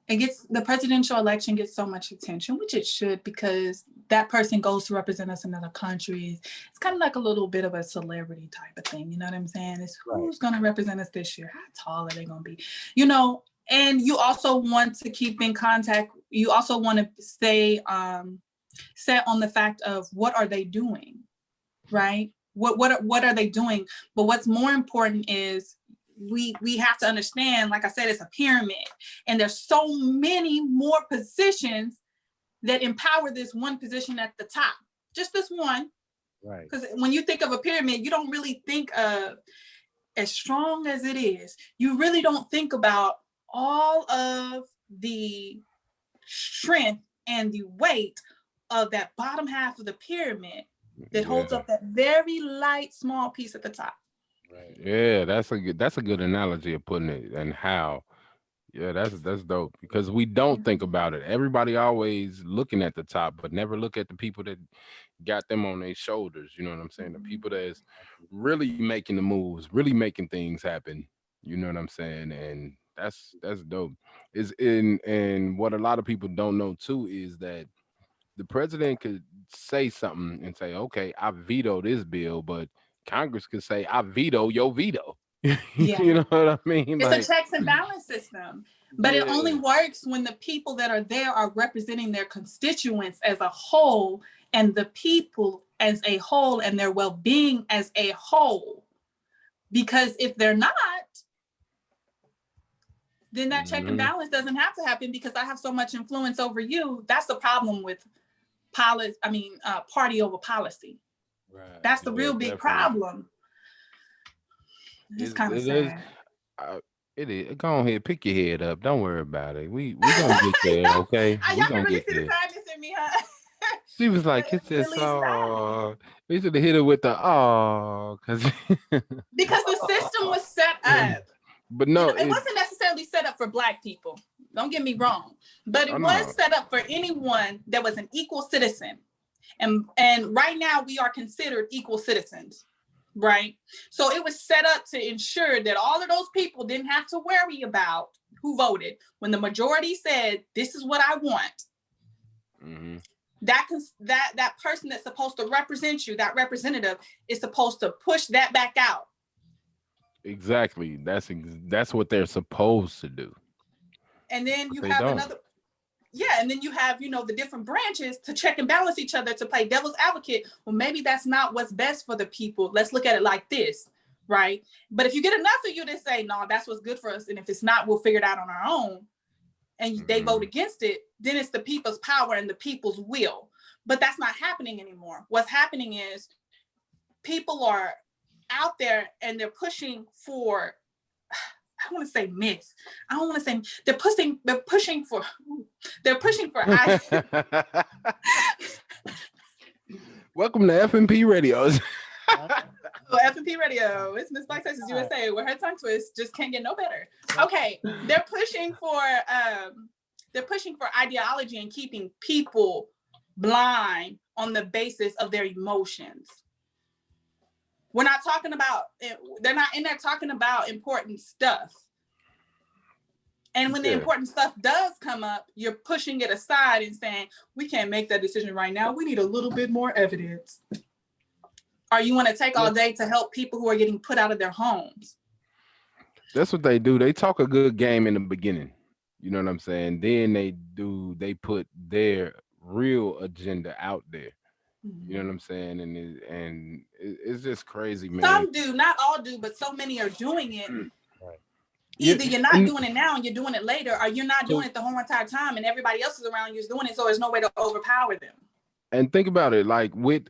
The presidential election gets so much attention, which it should, because that person goes to represent us in other countries. It's kind of like a little bit of a celebrity type of thing. You know what I'm saying? It's who's going to represent us this year? How tall are they going to be? You know, and you also want to keep in contact. You also want to stay set on the fact of what are they doing, right? What are they doing? But what's more important is we have to understand, like I said, it's a pyramid, and there's so many more positions that empower this one position at the top, just this one. Right. Because when you think of a pyramid, you don't really think of, as strong as it is, you really don't think about all of the strength and the weight of that bottom half of the pyramid that holds up that very light, small piece at the top. Right. Yeah, that's a good analogy of putting it and how. Yeah, that's dope because we don't think about it. Everybody always looking at the top, but never look at the people that got them on their shoulders. You know what I'm saying? The people that's really making the moves, really making things happen. You know what I'm saying? And that's dope. Is in and what a lot of people don't know too is that the president could say something and say, "Okay, I veto this bill," but Congress could say, "I veto your veto." Yeah. You know what I mean? It's a Like, checks and balance system, but it only yeah. works when the people that are there are representing their constituents as a whole, and the people as a whole, and their well-being as a whole. Because if they're not, then that check and Mhm. balance doesn't have to happen because I have so much influence over you. That's the problem with policy. I mean, party over policy. Right. That's the Yeah, real big definitely. problem. It's kind of It is. sad. Uh, it is. Go ahead, pick your head up. Don't worry about it. We gonna get there, okay? We Y'all can gonna really get see the there. sadness in me, huh? She was But like, it's "It's just really sad oh." We should have hit her with the oh, cause. because the system was set up. But You no, know, it it. wasn't necessarily set up for Black people. Don't get me wrong, but Oh it was no. set up for anyone that was an equal citizen. And right now we are considered equal citizens, right? So it was set up to ensure that all of those people didn't have to worry about who voted. When the majority said, "This is what I want," Hmm. that person that's supposed to represent you, that representative, is supposed to push that back out. Exactly. That's what they're supposed to do, And then but you they have don't. another, yeah, and then you have, the different branches to check and balance each other, to play devil's advocate. Well, maybe that's not what's best for the people. Let's look at it like this, right? But if you get enough of you to say, no, that's what's good for us, and if it's not, we'll figure it out on our own, and they vote Hmm. against it, then it's the people's power and the people's will. But that's not happening anymore. What's happening is people are out there and they're pushing for, I don't want to say myths. I don't want to say they're pushing for Welcome to F.M.P Radio. F.M.P Radio. It's Miss Black Texas USA, where her tongue twist just can't get no better. Okay, they're pushing for ideology and keeping people blind on the basis of their emotions. We're not talking about, they're not in there talking about important stuff. And when the Yeah. important stuff does come up, you're pushing it aside and saying, we can't make that decision right now. We need a little bit more evidence. Or you want to take all day to help people who are getting put out of their homes. That's what they do. They talk a good game in the beginning. You know what I'm saying? Then they put their real agenda out there. You know what I'm saying? It's just crazy, man. Some do, not all do, but so many are doing it. Right. Yeah, Either you're not and doing it now and you're doing it later, or you're not so doing it the whole entire time and everybody else is around you is doing it, so there's no way to overpower them. and think about it, like with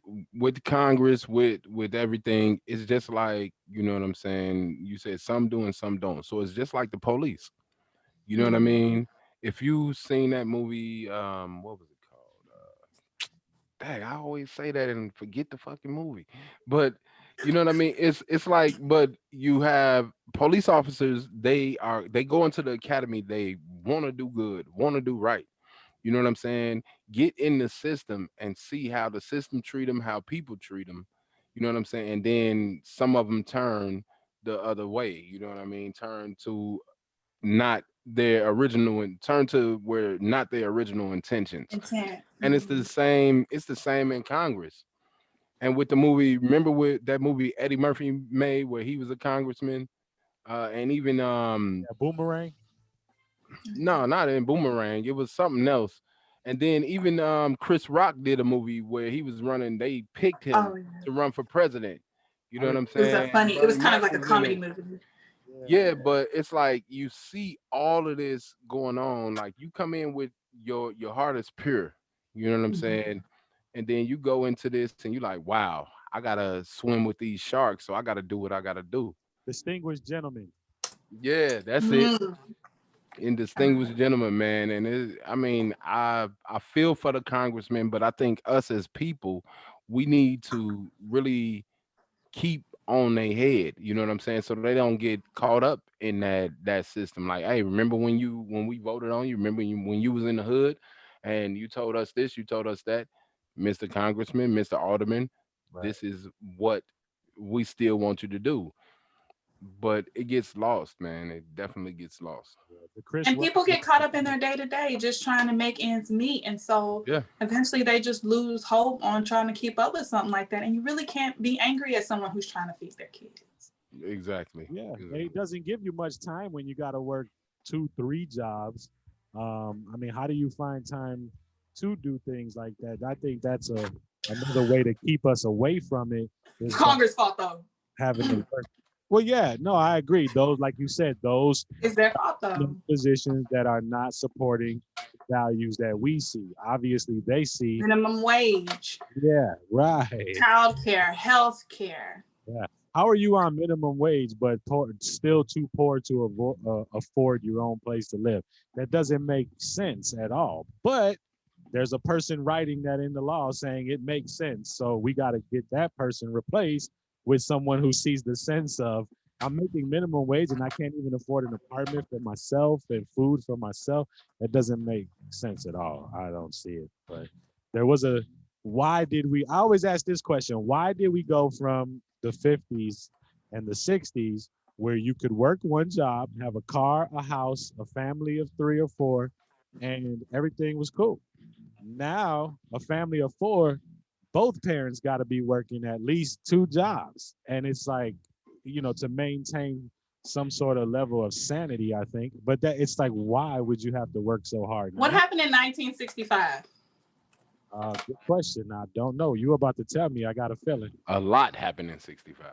Congress, with everything, it's just like, you know what I'm saying? You said some do and some don't. So it's just like the police. You know what I mean? If you seen that movie, what was it called? Dang, I always say that and forget the fucking movie. But You know what I mean? It's like, but you have police officers. They go into the academy. They want to do good, want to do right. You know what I'm saying? Get in the system and see how the system treat them, how people treat them. You know what I'm saying? And then some of them turn the other way. You know what I mean? Turn to not their original and turn to where not their original intentions. Intent. And it's the same. It's the same in Congress. And with the movie, remember with that movie Eddie Murphy made where he was a congressman, and even Yeah, Boomerang. no, not in Boomerang. It was something else. And then even Chris Rock did a movie where he was running. They picked him Oh, yeah. to run for president. You know what I'm It was a saying? funny. It was Bernie kind of Mac like a was in comedy it. movie. Yeah, but it's like you see all of this going on. Like you come in with your heart is pure. You know what I'm Mhm. saying? And then you go into this and you're like, wow, I gotta swim with these sharks, so I gotta do what I gotta do. Distinguished gentlemen. Yeah, that's it. Mm. And distinguished gentleman, man. And I mean, I feel for the congressman, but I think us as people, we need to really keep on their head. You know what I'm saying? So they don't get caught up in that system. Like, hey, remember when we voted on you? Remember when you was in the hood, and you told us this, you told us that, Mr. Congressman, Mr. Alderman, Right. this is what we still want you to do. But it gets lost, man. It definitely gets lost. Yeah. The Chris And Rock. people get caught up in their day to day, just trying to make ends meet, and so Yeah, eventually they just lose hope on trying to keep up with something like that. And you really can't be angry at someone who's trying to feed their kids. exactly. Yeah, Exactly. it doesn't give you much time when you got to work 2, 3 jobs. I mean, how do you find time to do things like that? I think that's another way to keep us away from it It's is by Congress' fault though. having to work. Well, yeah, no, I agree. Those, like you said, those It's their fault though. positions that are not supporting values that we see. Obviously, they see. Minimum wage, Yeah, right. childcare, health care. Yeah. How are you on minimum wage, but still too poor to afford your own place to live? That doesn't make sense at all. But there's a person writing that in the law saying it makes sense. So we got to get that person replaced with someone who sees the sense of I'm making minimum wage and I can't even afford an apartment for myself and food for myself. That doesn't make sense at all. I don't see it. But there was a why did we I always ask this question, why did we go from the 50s and the 60s where you could work one job, have a car, a house, a family of 3 or 4, and everything was cool? Now, a family of 4, both parents got to be working at least 2 jobs. And it's like, to maintain some sort of level of sanity, I think. But that it's like, why would you have to work so hard? What Now, happened in 1965? good question. I don't know. You about to tell me. I got a feeling. A lot happened in '65.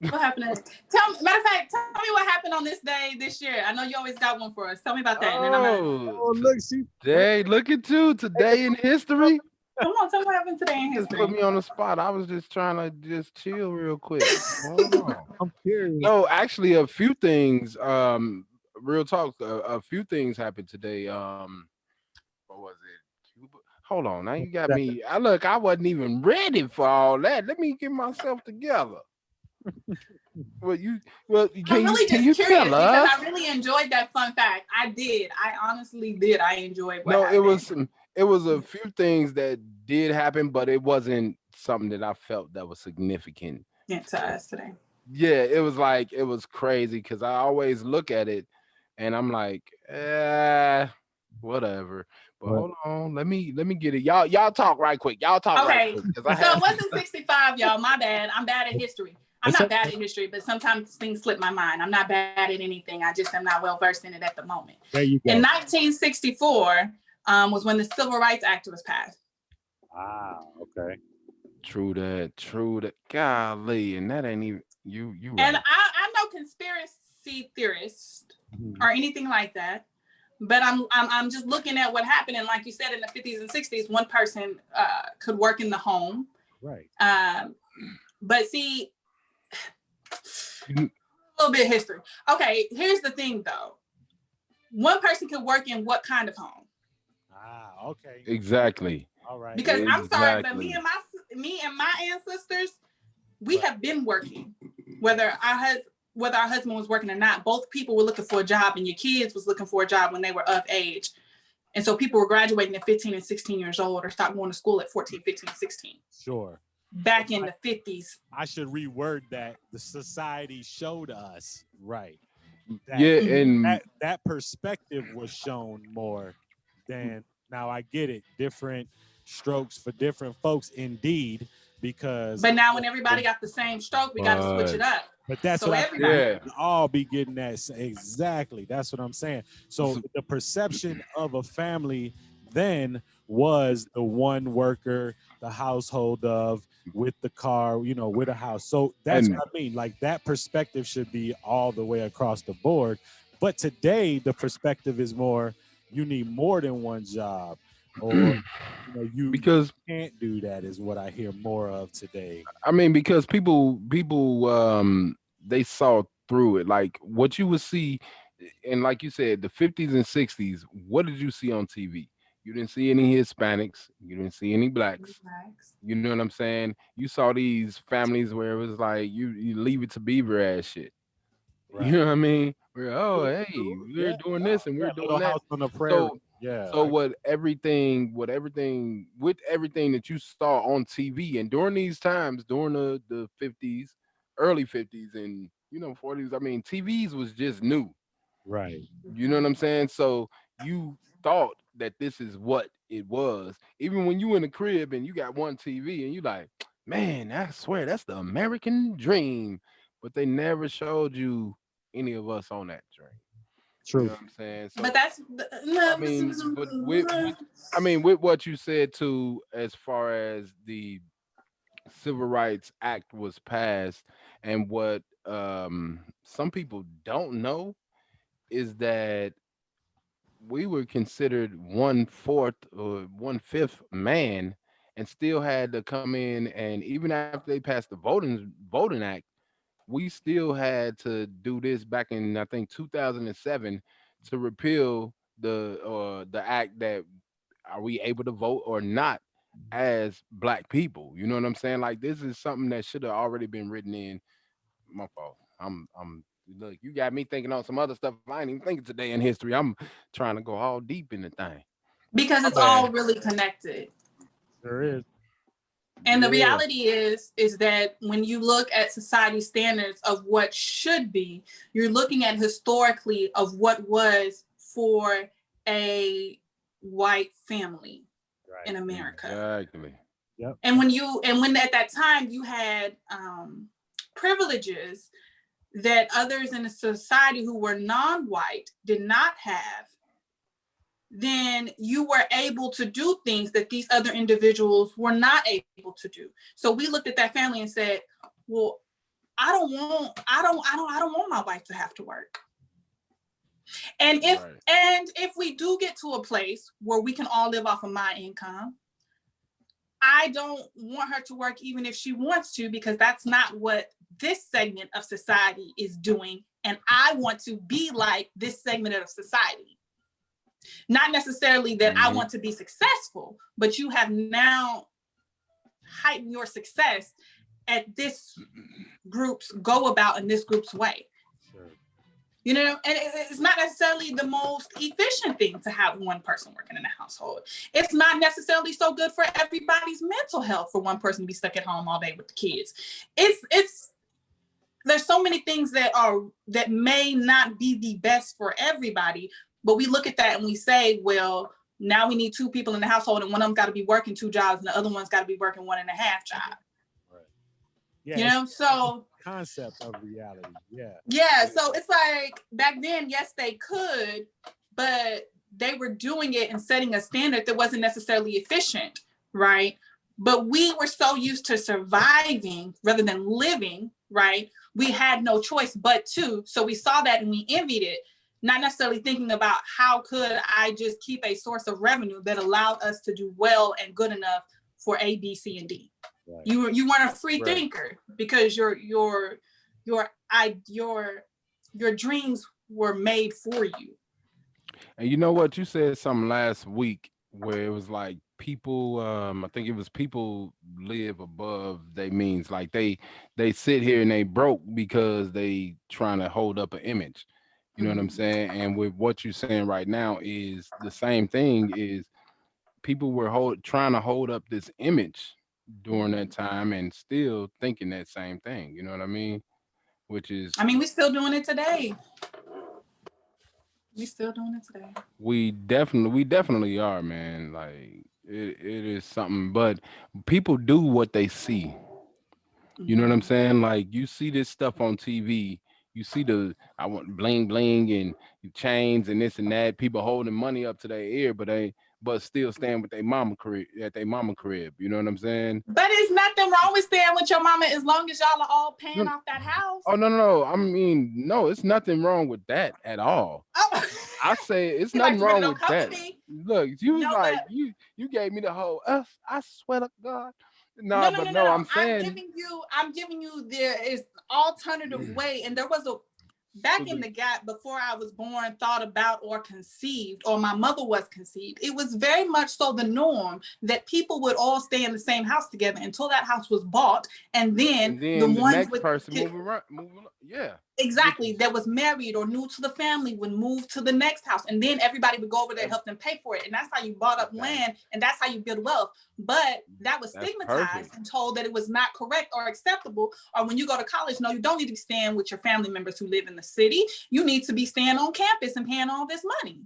What happened? Tell me. Matter of fact, tell me what happened on this day this year. I know you always got one for us. Tell me about that, and then I'm gonna Oh, look, see. Today, look at you. Today in history. come on. Tell me what happened today in Just history. put me on the spot. I was just trying to just chill real quick. Hold on. I'm curious. No, actually, a few things. Real talk. A few things happened today. What was it? Cuba. Hold on. Now you got me. I wasn't even ready for all that. Let me get myself together. Well, I'm can really you just curious tell because us? I really enjoyed that fun fact. I did. I honestly did. I enjoyed what No, happened. it was a few things that did happen, but it wasn't something that I felt that was significant. Yeah, to us today. Yeah, it was like it was crazy because I always look at it and I'm like, whatever. But But hold on, let me get it. Y'all talk right quick. Y'all talk right Okay, quick because so I it have wasn't 65, y'all. My bad. I'm bad at history. I'm it's not bad at history, but sometimes things slip my mind. I'm not bad at anything. I just am not well versed in it at the moment. there you In go. 1964 was when the Civil Rights Act was passed. Ah, okay. true that, true that. Golly, and that ain't even you And right. I'm no conspiracy theorist Mhm. or anything like that, but I'm just looking at what happened. And like you said, in the 50s and 60s, one person could work in the home. Right. But see, You- a little bit of history. Okay, here's the thing though. One person could work in what kind of home? Ah, okay. Exactly. All right. Because I'm sorry, but Exactly. me and my ancestors, we have been working, whether our husband was working or not. Both people were looking for a job, and your kids was looking for a job when they were of age. And so people were graduating at 15 and 16 years old, or stopped going to school at 14, 15, 16. Sure. Back in the 50s. I should reword that. The society showed us, right. That, and that perspective was shown more than, now I get it, different strokes for different folks indeed, because but now when everybody got the same stroke, we got to switch it up. But that's so what everybody all be getting that. Exactly. That's what I'm saying. So the perception of a family then was the one worker, the household of, with the car, you know, with a house. So that's what I mean. Like, that perspective should be all the way across the board. But today the perspective is more, you need more than one job, or you know, you can't do that, is what I hear more of today. I mean, because people they saw through it. Like what you would see, and like you said, the 50s and 60s, what did you see on TV? You didn't see any Hispanics, you didn't see any blacks. You know what I'm saying? You saw these families where it was like you leave it to beaver ass shit. Right. You know what I mean? We're we're doing this and we're doing that. House on the prairie. So with everything that you saw on TV, and during these times, during the 50s, early 50s and 40s, I mean, TVs was just new. Right. You know what I'm saying? So you thought that this is what it was. Even when you in the crib and you got one TV and you like, man, I swear that's the American dream. But they never showed you any of us on that dream. True. You know what I'm saying? So, but that's with what you said too, as far as the Civil Rights Act was passed, and what some people don't know is that we were considered 1/4 or 1/5 man, and still had to come in, and even after they passed the voting act, we still had to do this back in, I think, 2007, to repeal the act that are we able to vote or not as black people. You know what I'm saying? Like, this is something that should have already been written in. My fault. I'm look, you got me thinking on some other stuff I ain't even thinking today in history. I'm trying to go all deep in the thing. Because it's all really connected. There is. And the reality is that when you look at society standards of what should be, you're looking at historically of what was for a white family in America. Exactly. Yep. And when at that time you had privileges that others in the society who were non-white did not have, then you were able to do things that these other individuals were not able to do. So we looked at that family and said, well, I don't want my wife to have to work. And if we do get to a place where we can all live off of my income, I don't want her to work even if she wants to, because that's not what this segment of society is doing. And I want to be like this segment of society. Not necessarily that I want to be successful, but you have now heightened your success at this group's go about in this group's way. Sure. You know, and it's not necessarily the most efficient thing to have one person working in a household. It's not necessarily so good for everybody's mental health for one person to be stuck at home all day with the kids. There's so many things that may not be the best for everybody, but we look at that and we say, well, now we need two people in the household, and one of them got to be working 2 jobs, and the other one's got to be working 1.5 jobs. Right. Yeah. You know, so concept of reality. Yeah. Yeah. So it's like back then, yes, they could, but they were doing it and setting a standard that wasn't necessarily efficient, right? But we were so used to surviving rather than living, right? We had no choice but to. So we saw that and we envied it, not necessarily thinking about how could I just keep a source of revenue that allowed us to do well and good enough for A, B, C, and D. Right. You weren't a free thinker because your dreams were made for you. And you know what? You said something last week where it was like people, I think it was people live above their means. Like they sit here and they broke because they trying to hold up an image. You know what I'm saying? And with what you're saying right now is the same thing. Is people were trying to hold up this image during that time and still thinking that same thing. You know what I mean? Which is, I mean, we still doing it today. We still doing it today. we definitely are, man. Like it is something, but people do what they see. You know what I'm saying? Like you see this stuff on TV. You see the I want bling bling and chains and this and that. People holding money up to their ear, but still staying with their mama crib at their mama crib. You know what I'm saying? But it's nothing wrong with staying with your mama as long as y'all are all paying No, off that house. oh no, no, no. I mean, no, it's nothing wrong with that at all. Oh. I say it's He like, nothing Sabrina, wrong don't with come that. to me. Look, you was No, like but you gave me the whole I swear to God. no, No, no, but no, no, no, no. I'm saying I'm giving you there is alternative way, and there was a so back in the gap before I was born, thought about, or conceived, or my mother was conceived. It was very much so the norm that people would all stay in the same house together until that house was bought, and then the the ones next with person move around, yeah. Which exactly that was married or new to the family would move to the next house, and then everybody would go over there and help them pay for it, and that's how you bought up land, and that's how you build wealth. But that was that's stigmatized perfect. and told that it was not correct or acceptable. Or when you go to college, no, you don't need to be staying with your family members who live in the city. You need to be staying on campus and paying all this money.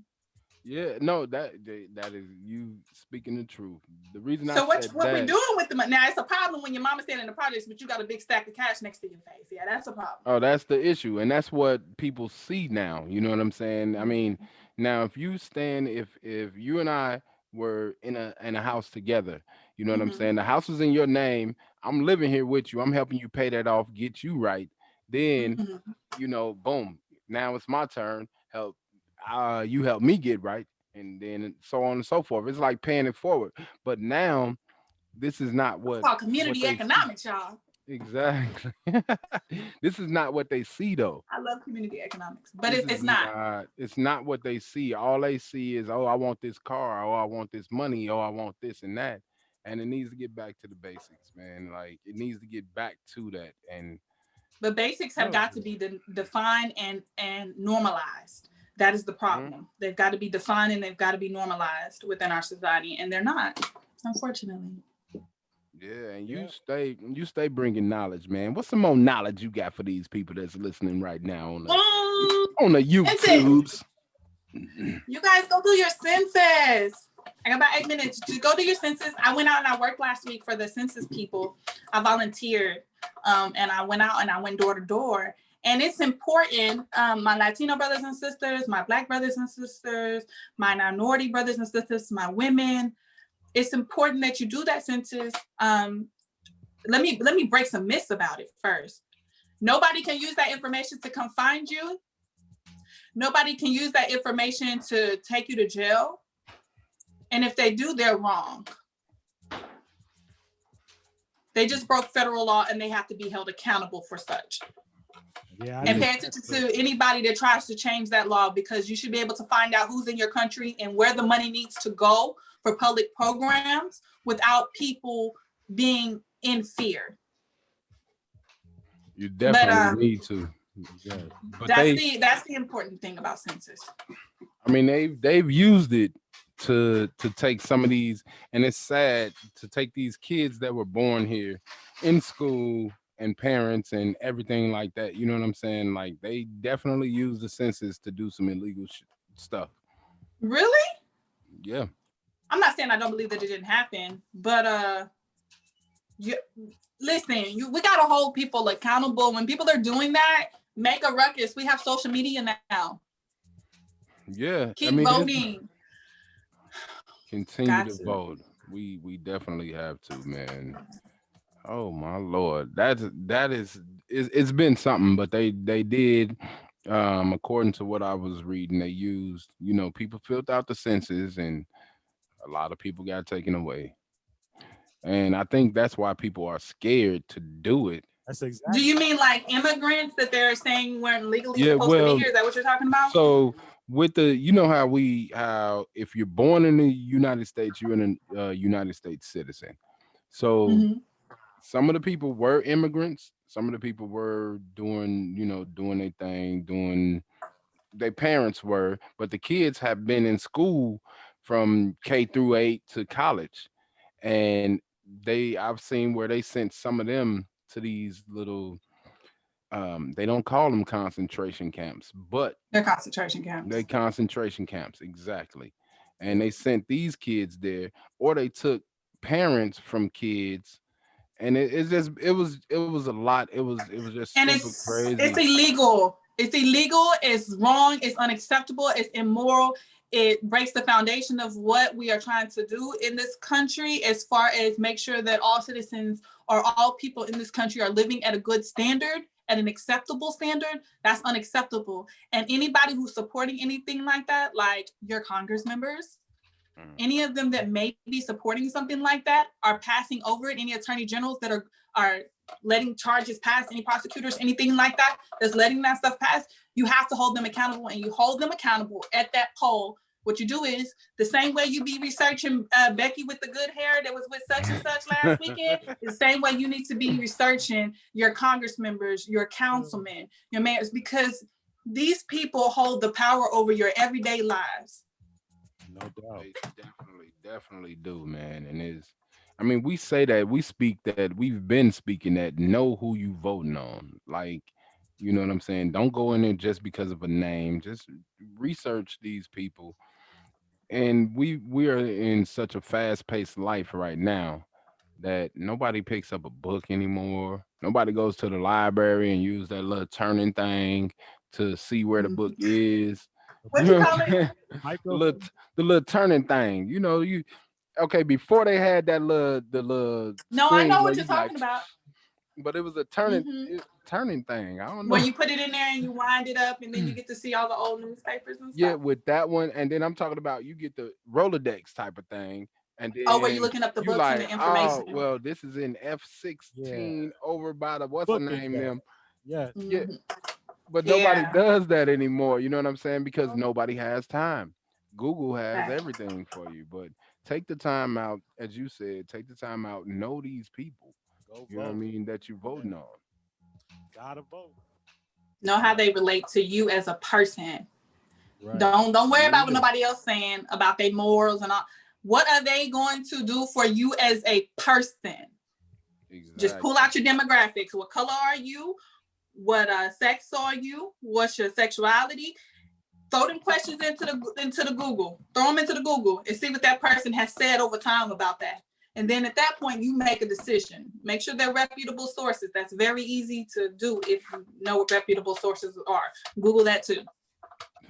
Yeah, no, that is you speaking the truth. The reason I So what said we're that, doing with the money now, it's a problem when your mama's staying in the projects, but you got a big stack of cash next to your face. Yeah, that's a problem. oh, that's the issue, and that's what people see now. You know what I'm saying? I mean, now if you stand, if you and I were in a house together, you know what I'm Mm-hmm. saying? The house is in your name. I'm living here with you. I'm helping you pay that off, get you right. Then, Mm-hmm. boom. Now it's my turn. You help me get right, and then so on and so forth. It's like paying it forward. But now this is not It's what called what community they see. economics, y'all. Exactly. This is not what they see though. I love community economics, but This is it's not. not it's not what they see. All they see is, oh, I want this car, oh, I want this money, oh, I want this and that. And it needs to get back to the basics, man. Like it needs to get back to that. And But basics have no. got to be defined and normalized. That is the Mhm. problem. They've got to be defined and they've got to be normalized within our society, and they're not, unfortunately. Yeah, and you stay bringing knowledge, man. What's some more knowledge you got for these people that's listening right now on the on the That's it. YouTubes? You guys go do your census. I got about 8 minutes. Just go do your census. I went out and I worked last week for the census people. I volunteered, and I went out and I went door to door. And it's important, my Latino brothers and sisters, my Black brothers and sisters, my minority brothers and sisters, my women. It's important that you do that census. Let me break some myths about it first. Nobody can use that information to come find you. Nobody can use that information to take you to jail. And if they do, they're wrong. They just broke federal law and they have to be held accountable for such. Yeah, And pay attention to anybody that tries to change that law, because you should be able to find out who's in your country and where the money needs to go for public programs without people being in fear. You But definitely need to. yeah. But that's the important thing about census. I mean, they've used it to take some of these, and it's sad to take these kids that were born here in school and parents and everything like that. You know what I'm saying? Like they definitely use the census to do some illegal stuff. Really? Yeah. I'm not saying I don't believe that it didn't happen, but you listen, we gotta hold people accountable. When people are doing that, make a ruckus. We have social media now. Yeah. Keep voting. Continue to vote. We definitely have to, man. Oh my Lord. It's been something, but they did, according to what I was reading, they used, people filled out the census and a lot of people got taken away. And I think that's why people are scared to do it. That's exactly. Do you mean like immigrants that they're saying weren't legally Yeah, supposed to be well, here? Is that what you're talking about? so with the, you know how if you're born in the United States, you're an United States citizen. So Mhm. some of the people were immigrants. Some of the people were doing, doing their thing, doing their parents were, but the kids have been in school from K through 8 to college. And I've seen where they sent some of them to these little, they don't call them concentration camps, but They're concentration they camps. concentration camps, exactly. And they sent these kids there, or they took parents from kids, and it was a lot. It was just And super it's crazy. illegal. It's illegal. It's wrong. It's unacceptable. It's immoral. It breaks the foundation of what we are trying to do in this country, as far as make sure that all citizens or all people in this country are living at a good standard, at an acceptable standard. That's unacceptable. And anybody who's supporting anything like that, like your Congress members, Mm. any of them that may be supporting something like that, are passing over it. Any attorney generals that are letting charges pass, any prosecutors, anything like that, that's letting that stuff pass, you have to hold them accountable, and you hold them accountable at that poll. What you do is the same way you be researching Becky with the good hair that was with such and such last weekend, the same way you need to be researching your Congress members, your councilmen, your mayors, because these people hold the power over your everyday lives. No doubt. They definitely do, man. And I mean, we say that, we speak that, we've been speaking that, know who you voting on. Like, you know what I'm saying? Don't go in there just because of a name. Just research these people. And we are in such a fast-paced life right now that nobody picks up a book anymore. Nobody goes to the library and use that little turning thing to see where the book Mhm. is. You What you know what call I'm it? saying? The little Microfilm. the little turning thing. You okay, before they had the little No, I screen know where what you you're be like, talking about. but it was a Hmm. turning thing. I don't Where know. you put it in there and you wind it up, and then you get to see all the old newspapers and Yeah, stuff. with that one, and then I'm talking about you get the Rolodex type of thing, and Oh, where you then looking up the you books and like, the oh information. well, this is in Yeah. F16 over by the what's the Book name index. them. Yes. Yeah, Hmm. but nobody Yeah. does that anymore. You know what I'm saying? Because nobody has time. Google has Right. everything for you, but take the time out, as you said, take the time out, know these people. Go You know what I vote. mean? That you're Yeah. voting on. Gotta vote. Know how they relate to you as a person. Right. Don't worry about what Absolutely. nobody else saying about their morals and all. What are they going to do for you as a person? Just pull Exactly. out your demographics. What color are you? What sex are you? What's your sexuality? Throw them questions into the Google. Throw them into the Google and see what that person has said over time about that. And then at that point, you make a decision. Make sure they're reputable sources. That's very easy to do if you know what reputable sources are. Google that too.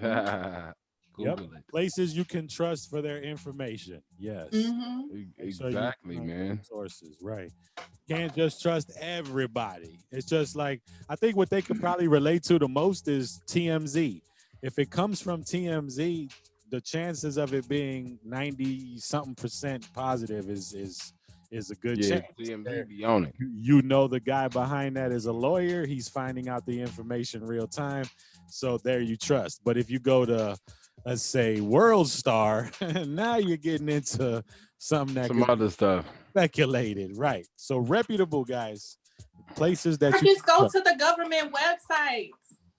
Yep. Google it. Places you can trust for their information. Yes. Mm-hmm. Make sure you Exactly, know man. sources. Right. Can't just trust everybody. It's just like, I think what they could probably relate to the most is TMZ. If it comes from TMZ, the chances of it being 90 something percent positive is a good Yeah, chance. TMZ be on it. You know the guy behind that is a lawyer. He's finding out the information real time. So there you trust. But if you go to, let's say, World Star, now you're getting into something that Some could be other stuff. speculated. Right. So reputable guys, places that Or you just can go trust. to the government websites.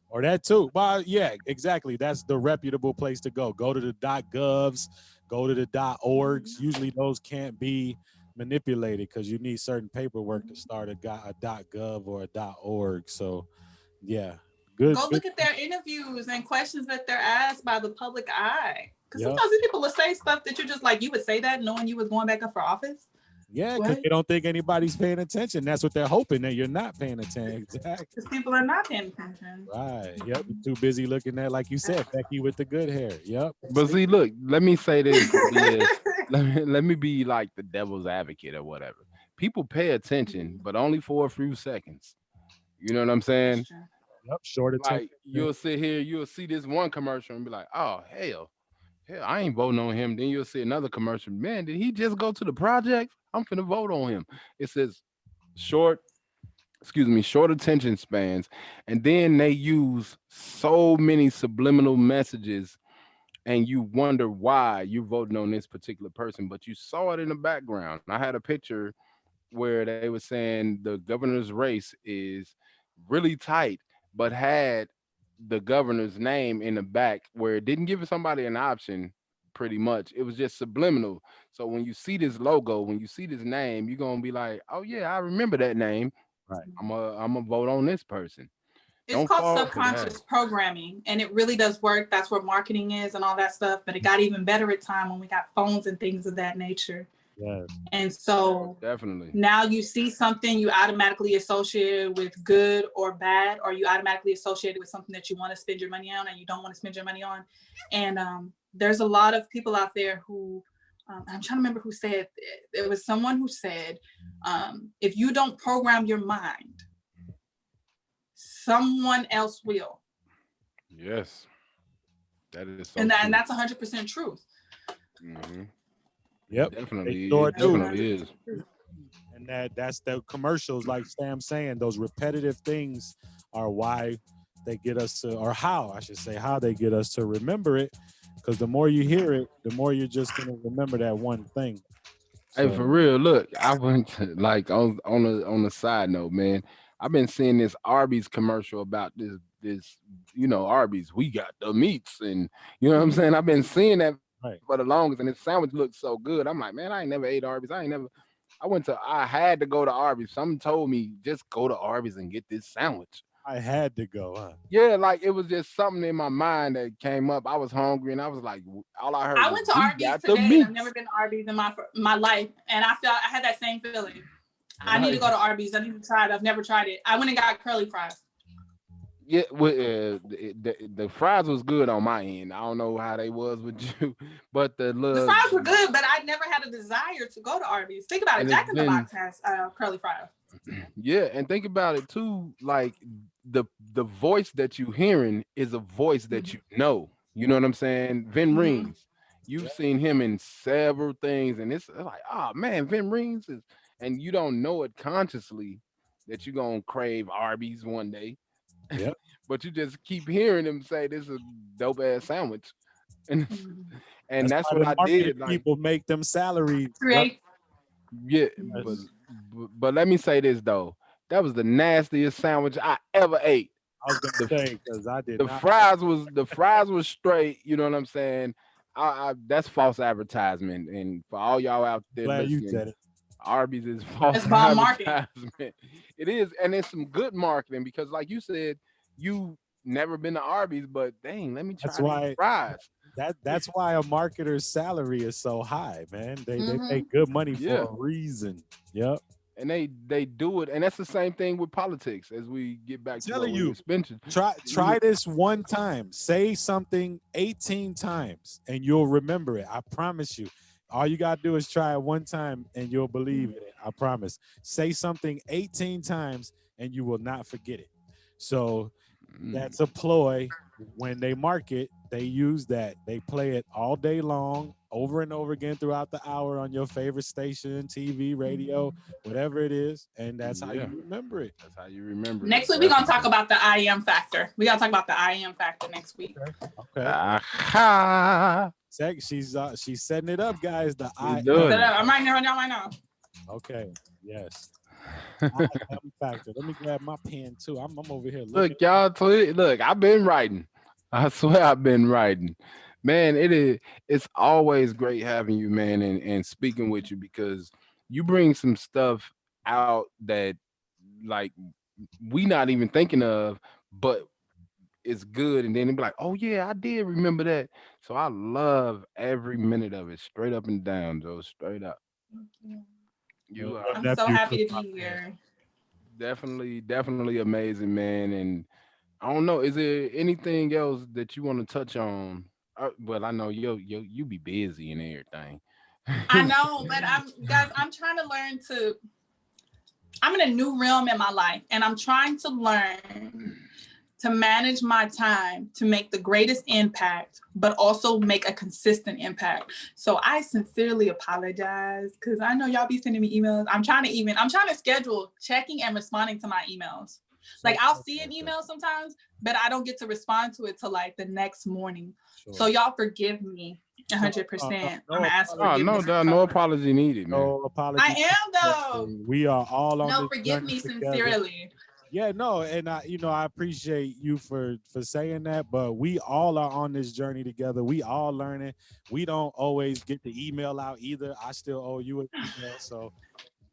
Or that too. Well, yeah, exactly. That's the reputable place to go. Go to the .govs, go to the .orgs. Usually those can't be manipulated because you need certain paperwork to start a .gov or a .org. So, yeah, good, Go good. look at their interviews and questions that they're asked by the public eye. Because Yep. sometimes these people will say stuff that you're just like, you would say that knowing you was going back up for office. Yeah, because What? they don't think anybody's paying attention. That's what they're hoping, that you're not paying attention. Because Exactly. people are not paying attention. Right. Yep. You're too busy looking at, like you said, Becky with the good hair. Yep. But see, look, let me say this, BS. Let me be like the devil's advocate or whatever. People pay attention, but only for a few seconds. You know what I'm That's saying? true. Yep. Short attention. Like you'll sit here, you'll see this one commercial and be like, "Oh hell, I ain't voting on him." Then you'll see another commercial. Man, did he just go to the project? I'm finna vote on him. It says short, short attention spans, and then they use so many subliminal messages and you wonder why you're voting on this particular person, but you saw it in the background. I had a picture where they were saying the governor's race is really tight, but had the governor's name in the back where it didn't give somebody an option. Pretty much, it was just subliminal. So when you see this logo, when you see this name, you're gonna be like, "Oh yeah, I remember that name. Right. I'm a vote on this person." It's Don't called fall for that. subconscious programming, and it really does work. That's where marketing is and all that stuff. But it got even better at time when we got phones and things of that nature. Yes. And so Definitely. now you see something, you automatically associate it with good or bad, or you automatically associate it with something that you want to spend your money on and you don't want to spend your money on. And there's a lot of people out there who, I'm trying to remember who said, there was someone who said, if you don't program your mind, someone else will. Yes, that is so And true. that's 100% truth. Mhm. Yep. Definitely, sure it do. definitely is. And that's the commercials, like Stam saying, those repetitive things are why they get us to, or how I should say, how they get us to remember it. Because the more you hear it, the more you're just gonna remember that one thing. Hey, So, for real, look, I went to, like on the side note, man. I've been seeing this Arby's commercial about this Arby's. We got the meats, and you know what I'm saying. I've been seeing that right. for the longest, and this sandwich looks so good. I'm like, man, I ain't never ate Arby's. I had to go to Arby's. Someone told me just go to Arby's and get this sandwich. I had to go, huh? Yeah, like it was just something in my mind that came up. I was hungry, and I was like, all I heard I was, went to "We Arby's got the today, and I've meats." never been to Arby's in my life, and I had that same feeling. I need to Right. go to Arby's. I need to try it. I've never tried it. I went and got curly fries. Yeah, the fries was good on my end. I don't know how they was with you, but the The little fries were good, but I never had a desire to go to Arby's. Think about it. and it's Jack in the been Box has curly fries. yeah, and think about it too. Like the voice that you hearing is a voice that Mm-hmm. you know. You know what I'm saying? Vin Mm-hmm. Rings. You've seen him in several things, and it's like, oh man, Vin Rings is, and you don't know it consciously that you're gonna crave Arby's one day, Yep. but you just keep hearing him say this is a dope ass sandwich, and and That's that's why what the I marketing did. Like, people make them salaries. Yep. Create. yeah, but Yes. but let me say this though, that was the nastiest sandwich I ever ate. I was gonna The say because I did the not. fries was straight. You know what I'm saying? That's false advertisement, and for all y'all out there Glad you listening, said it. Arby's is false That's bomb marketing. advertisement. It is, and it's some good marketing because, like you said, you never been to Arby's, but dang, let me That's try these why fries. that's why a marketer's salary is so high, man. They Mm-hmm. make good money Yeah, for a reason. Yep. and they do it, and that's the same thing with politics. As we get back to what Telling we you, were spending, try this one time. Say something 18 times and you'll remember it. I promise you. All you gotta do is try it one time and you'll believe in it. I promise. Say something 18 times and you will not forget it. So mm, that's a ploy. When they market, they use that. They play it all day long, over and over again throughout the hour on your favorite station, TV, radio, whatever it is, and that's how yeah, you remember it. that's how you remember it. Next week we're gonna talk about the I am factor. We gotta talk about the I am factor next week. Okay. Aha. She's setting it up, guys. The I She's doing Set it. up. I'm writing it down right now. Okay. Yes. I am factor. Let me grab my pen too. I'm over here looking. Look, y'all. Look, I've been writing. I swear I've been writing. Man, it's always great having you, man, and speaking with you because you bring some stuff out that like we not even thinking of, but it's good. And then it'd be like, oh yeah, I did remember that. So I love every minute of it, straight up and down, Joe. Straight up. You Your are I'm so nephew happy took to my be pen. here. definitely amazing, man. And I don't know, is there anything else that you want to touch on? Well, I know you be busy and everything. I know, but I'm trying to learn to. I'm in a new realm in my life, and I'm trying to learn to manage my time to make the greatest impact, but also make a consistent impact. So I sincerely apologize because I know y'all be sending me emails. I'm trying to schedule checking and responding to my emails. Like I'll see an email sometimes, but I don't get to respond to it till like the next morning. Sure. So y'all forgive me 100%. I'm asking Oh, forgiveness. no apology needed, man. No apology. I am though. We are all on No, this forgive journey me together. sincerely. Yeah, no, and I appreciate you for saying that, but we all are on this journey together. We all learning. We don't always get the email out either. I still owe you an email, so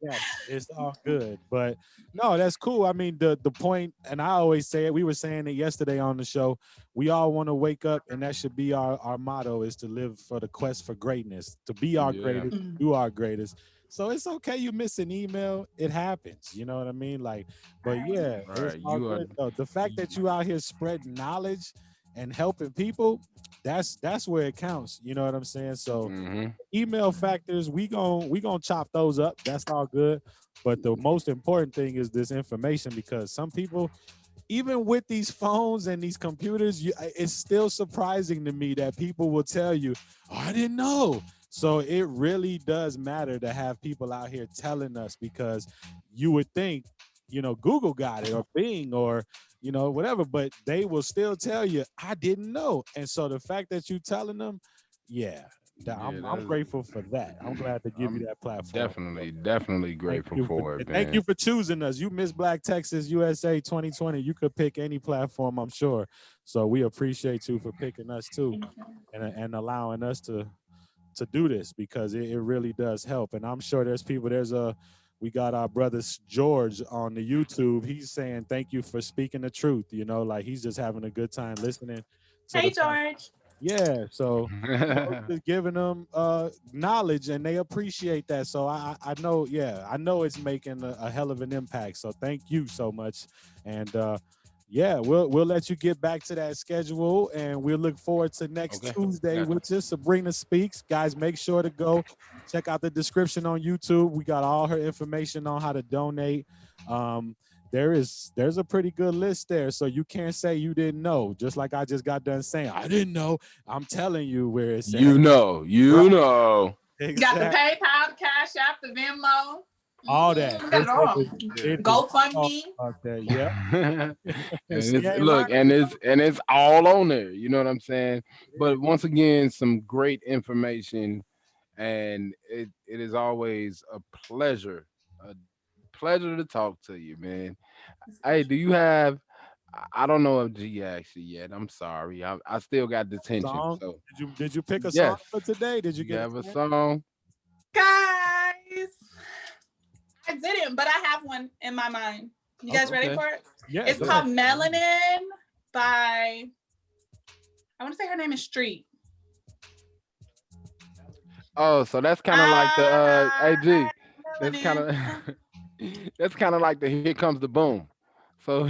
yes, it's all good. But no, that's cool. I mean, the point, and I always say it, we were saying it yesterday on the show, we all want to wake up, and that should be our motto, is to live for the quest for greatness, to be our greatest, do our greatest. So it's okay you miss an email. It happens. You know what I mean? Like, but yeah, it's all good though. The fact that you out here spreading knowledge and helping people, that's where it counts. You know what I'm saying? So email factors, we gonna chop those up. That's all good. But the most important thing is this information, because some people, even with these phones and these computers, it's still surprising to me that people will tell you, oh, I didn't know. So it really does matter to have people out here telling us, because you would think, Google got it, or Bing, or, whatever, but they will still tell you, I didn't know. And so the fact that you telling them, I'm grateful for that. I'm glad to give you that platform. Definitely grateful for it, man. Thank you for choosing us. You Miss Black Texas USA 2020. You could pick any platform, I'm sure. So we appreciate you for picking us too, and allowing us to do this, because it really does help. And I'm sure there's people, we got our brother George on the YouTube. He's saying thank you for speaking the truth. Like he's just having a good time listening to Hey, George. Yeah, so just giving them knowledge, and they appreciate that. So I know, I know it's making a hell of an impact. So thank you so much. And we'll let you get back to that schedule, and we'll look forward to next Tuesday, which is Sabrina Speaks. Guys, make sure to go check out the description on YouTube. We got all her information on how to donate. There's a pretty good list there, so you can't say you didn't know. Just like I just got done saying, I didn't know. I'm telling you where it's at. You know. Exactly. You got the PayPal, the Cash App, the Venmo. All that. We got it all. GoFundMe. Yeah. and it's all on there. You know what I'm saying? But once again, some great information, and it is always a pleasure to talk to you, man. Hey, do you have? I don't know if G asked you yet. I'm sorry. I still got detention. Song? So did you pick a song for today? Did you have a song? Guys, I didn't, but I have one in my mind. You guys ready for it? Yeah. It's called Melanin by, I want to say her name is Street. Oh, so that's kind of like the AG. That's kind of like the Here Comes the Boom. So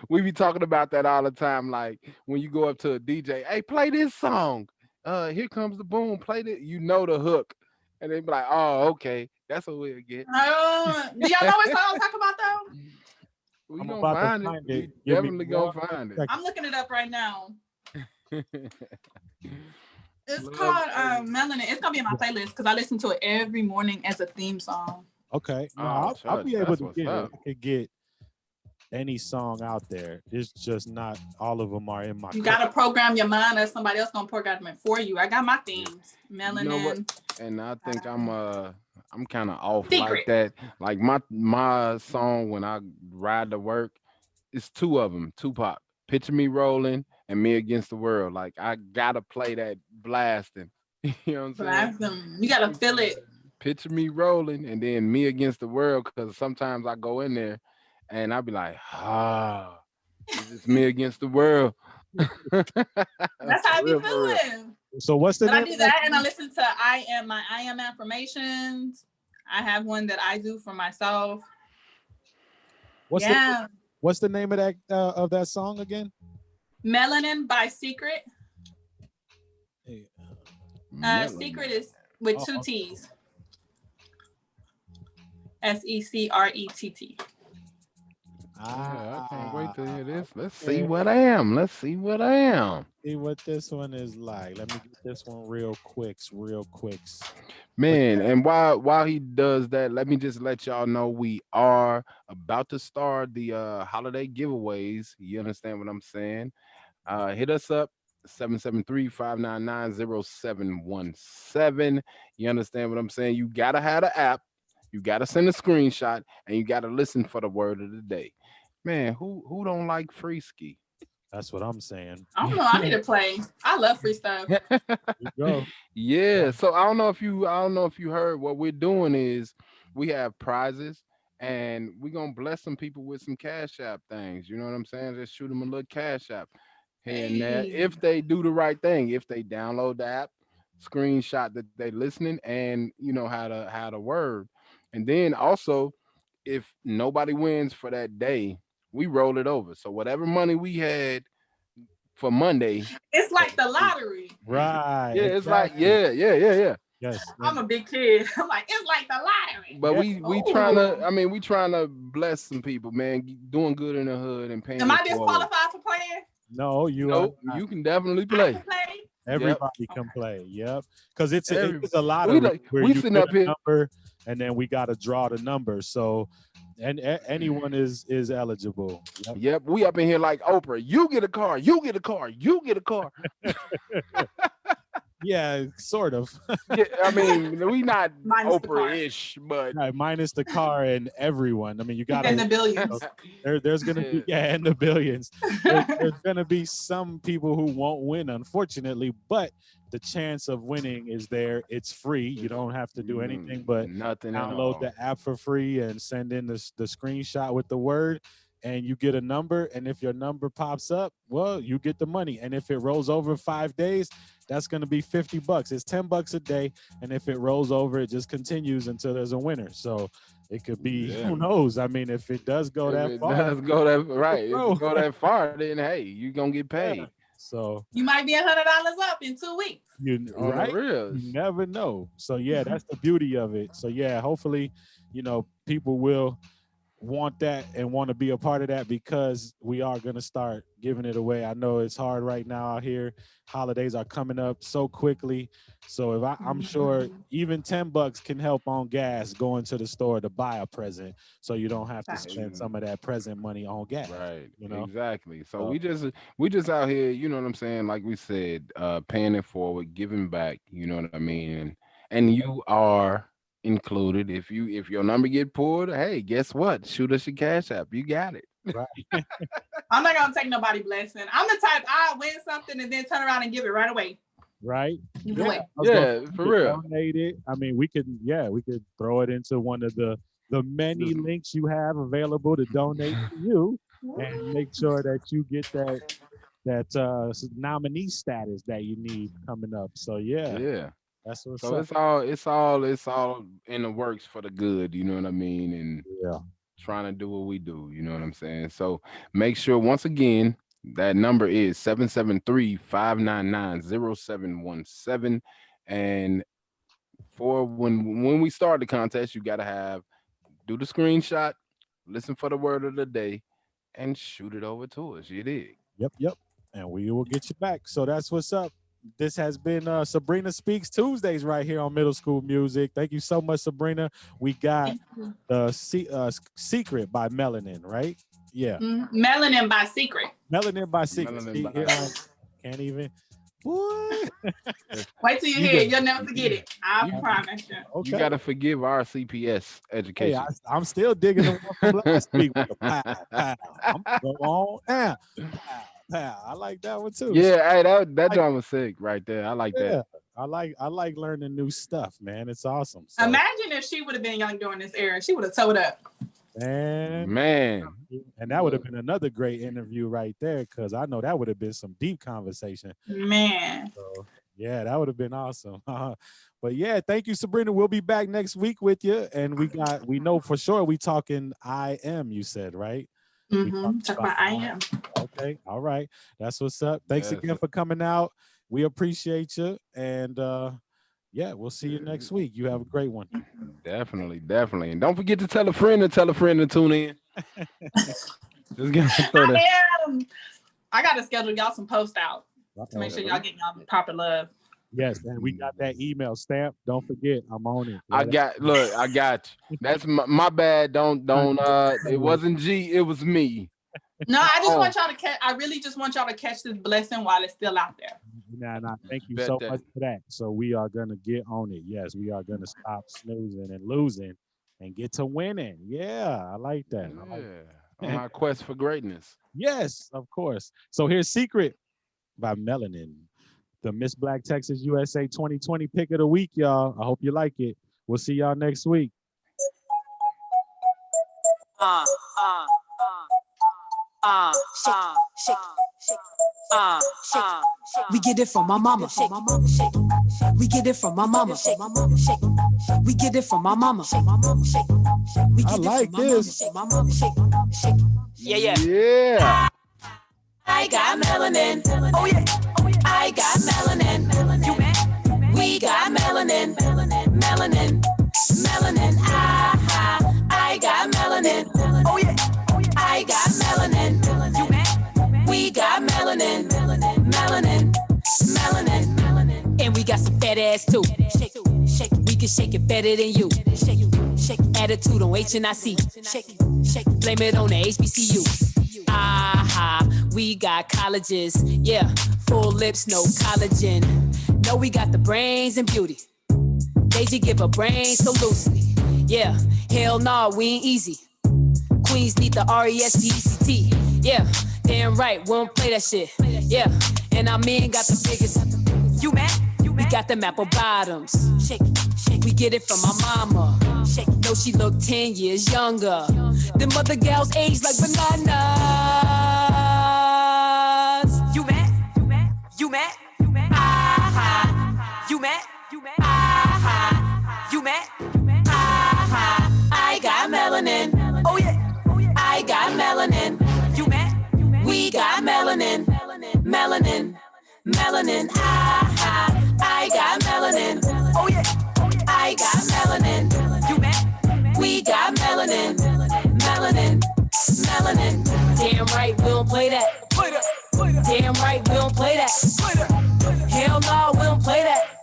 we be talking about that all the time. Like when you go up to a DJ, hey, play this song. Here Comes the Boom. Play it. You know the hook, and they be like, oh, okay, that's what we'll get. Do y'all know what song I'm talking about though? We gonna find it. We definitely gonna find it. I'm looking it up right now. It's called Melanin. It's gonna be in my playlist because I listen to it every morning as a theme song. Okay, I'll be able to get it. I could get any song out there. It's just not all of them are in my. You gotta program your mind, or somebody else gonna program it for you. I got my themes, Melanin. You know what? And I think I'm kind of off like that. Like my song when I ride to work, it's two of them. Tupac, Picture Me Rolling, and Me Against the World. Like I gotta play that blasting. You know what I'm saying? You gotta feel it. Picture Me Rolling, and then Me Against the World, because sometimes I go in there and I'll be like, it's me against the world. That's how I be feeling. So what's the name? I do that, and I listen to I Am affirmations. I have one that I do for myself. What's the name of that song again? Melanin by Secret. Secret is with two T's. SECRETT. Yeah, I can't wait to hear this. Let's see Okay. what I am. Let's see what I am. See what this one is like. Let me get this one real quick, real quick. But Man, and while he does that, let me just let y'all know we are about to start the holiday giveaways. You understand what I'm saying? Hit us up 773-599-0717. You understand what I'm saying? You gotta have the app, you gotta send a screenshot, and you gotta listen for the word of the day. Man, who don't like free ski? that's what I'm saying. I don't know. I need to play. I love free stuff. You go. Yeah, so I don't know if you heard what we're doing is we have prizes and we're gonna bless some people with some cash app things. You know what I'm saying? Just shoot them a little cash app here and there Hey. if they do the right thing. If they download the app, screenshot that they listening, and how to word. And then also, if nobody wins for that day, we roll it over. So whatever money we had for Monday, It's like the lottery. Right. yeah, it's like Exactly. yeah. Yes. I'm And a big kid. I'm like, it's like the lottery. But yeah. we trying to, Ooh. I mean, we trying to bless some people, man, doing good in the hood and paying Am it I forward. disqualified for playing? No, you are Nope, not. you can definitely I play. can play. Yep. Everybody can play. Yep. Because it Every is a we lottery like where we you sitting get up a here. number and then we got to draw the number. So, and anyone is eligible. Yep. Yep, we up in here like Oprah. You get a car. You get a car. You get a car. Yeah, sort of. Yeah, I mean, we not Minus the car. Oprah-ish, but Right, minus the car and everyone. I mean, you got And to. the billions. There's gonna be and the billions. There's gonna be some people who won't win, unfortunately, but the chance of winning is there. It's free. You don't have to do anything but nothing at download all. the app for free and send in the screenshot with the word, and you get a number. And if your number pops up, well, you get the money. And if it rolls over 5 days, that's going to be $50. It's $10 a day, and if it rolls over, it just continues until there's a winner. So it could be Yeah. who knows. I mean, if it does go If that it far, does go that right, if bro. it go that far, then hey, you gonna get Yeah. paid So You might be $100 up in 2 weeks. you on the right. real. You never know. So yeah, that's the beauty of it. So yeah, hopefully, people will want that and want to be a part of that because we are going to start giving it away. I know it's hard right now out here. Holidays are coming up so quickly. So if I'm sure even $10 can help on gas going to the store to buy a present. So you don't have to spend some of that present money on gas. Right. You know? Exactly. So we just out here, you know what I'm saying? Like we said, paying it forward, giving back, you know what I mean? And you are included. If your number get pulled, hey, guess what? Shoot us your cash app. You got it. Right. I'm not gonna take nobody blessing. I'm the type I win something and then turn around and give it right away. Right. Give it away. Yeah, for real. Donate it. I mean, we could throw it into one of the many links you have available to donate to you and make sure that you get that nominee status that you need coming up. So yeah, Yeah. that's what's So up. it's all in the works for the good, you know what I mean? And Yeah. trying to do what we do, you know what I'm saying? So make sure once again that number is 773-599-0717. And for when we start the contest, you gotta do the screenshot, listen for the word of the day, and shoot it over to us. You dig? Yep. And we will get you back. So that's what's up. This has been Sabrina Speaks Tuesdays right here on Middle School Music. Thank you so much, Sabrina. We got the Secret by Melanin, right? Yeah. Melanin by Secret. Melanin by Secret. Melanin See, by- can't even. What? Wait till you You hear it. got- You'll never forget it. I you- promise you. Okay. You gotta forgive our CPS Hey, education. I'm still digging the one from last week with the pow, pow. I'm gonna go on down. Pow, pow. I like that one too. Yeah, hey, that drum was sick right there. I like Yeah. that. I like learning new stuff, man. It's awesome. So, Imagine if she would have been young during this era. She would have told up. man, Man, and that would have been another great interview right there because I know that would have been some deep conversation. Man. So yeah, that would have been awesome. But yeah, thank you, Sabrina. We'll be back next week with you, and we know for sure we talking IM. You said right? Talk about I am. Okay, all right. That's what's up. Thanks Yes. again for coming out. We appreciate you, and yeah, we'll see you next week. You have a great one. definitely. And don't forget to tell a friend to tune in. Just gonna throw that. I gotta schedule y'all some post out to make sure y'all get y'all proper love. Yes, and we got that email Stamp. Don't forget, I'm on it. I got you. That's my bad. Don't it wasn't G, it was me. No, I just want y'all to catch. I really just want y'all to catch this blessing while it's still out there. Nah, thank you so much for that. So we are gonna get on it. Yes, we are gonna stop snoozing and losing and get to winning. Yeah, I like that. On our quest for greatness. Yes, of course. So here's Secret by Melanin, the Miss Black Texas USA 2020 pick of the week, y'all. I hope you like it. We'll see y'all next week. We get it from my mama. We get it from my mama. We get it from my mama. I like this. Yeah. I got melanin. Oh yeah. I got melanin. You mad? We got melanin. Melanin. I got melanin. Oh yeah. I got melanin. You mad? We got melanin. And we got some fat ass too. Shake, we can shake it better than you. Shake, attitude on HNIC. Shake, blame it on the HBCU. We got colleges, yeah, full lips, no collagen. No, we got the brains and beauty. Deja give her brains so loosely. Yeah, hell no, we ain't easy. Queens need the RESPECT. Yeah, damn right, we don't play that shit. Yeah, and our men got the biggest. You mad? We got them apple bottoms. Shake, we get it from my mama. Shake, no, she look 10 years younger. Them other gals age like bananas. You mad? You mad? You mad? You mad? I got melanin. Oh yeah. I got melanin. You mad? We got melanin. Melanin. I got melanin. Oh yeah. I got melanin. You mad? We got melanin. Damn right, we don't play that. Damn right, we don't play that. Hell no, we don't play that.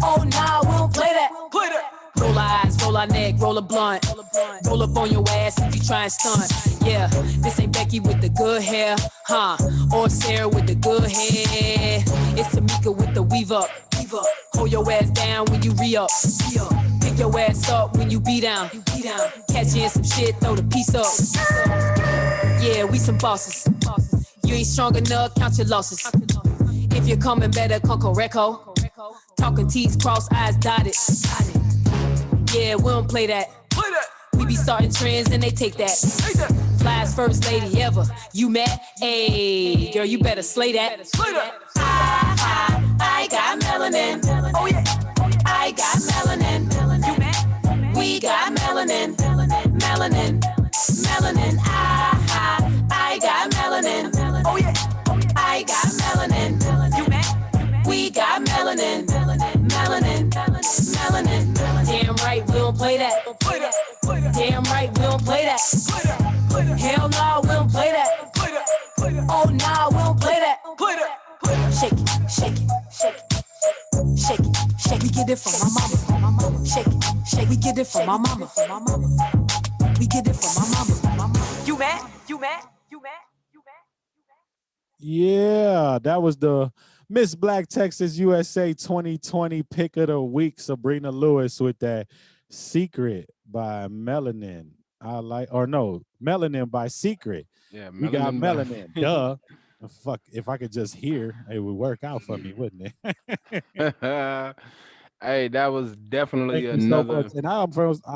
Oh nah, we don't play that. Roll our eyes, roll our neck, roll a blunt. Roll up on your ass if you try and stunt. Yeah, this ain't Becky with the good hair, huh? Or Sarah with the good hair. It's Tamika with the weave up. Hold your ass down when you re-up. Pick your ass up when you be down. Catch you in some shit, throw the piece up. Yeah, we some bosses. You ain't strong enough, count your losses. If you're coming better, come correcto. Talking T's, cross eyes dotted. Yeah, we don't play that. We be starting trends and they take that. Flyest first lady ever. You mad? Ayy, girl, you better slay that. I got melanin. Oh yeah. I got melanin. You mad? We got melanin. I got melanin. Oh yeah. I got melanin. You mad? We got melanin. Damn right, we don't play that. Damn right, we don't play that. Hell no, we don't play that. Oh nah, we don't play that. Shake it. We get it from my mama. Shake, we get it from my mama. We get it from my mama. You mad? Yeah, that was the Miss Black Texas USA 2020 pick of the week. Sabrina Lewis with that Secret by Melanin. Melanin by Secret. Yeah, we got Melanin. Duh. Fuck, if I could just hear, it would work out for me, wouldn't it? Hey, that was definitely another. So and I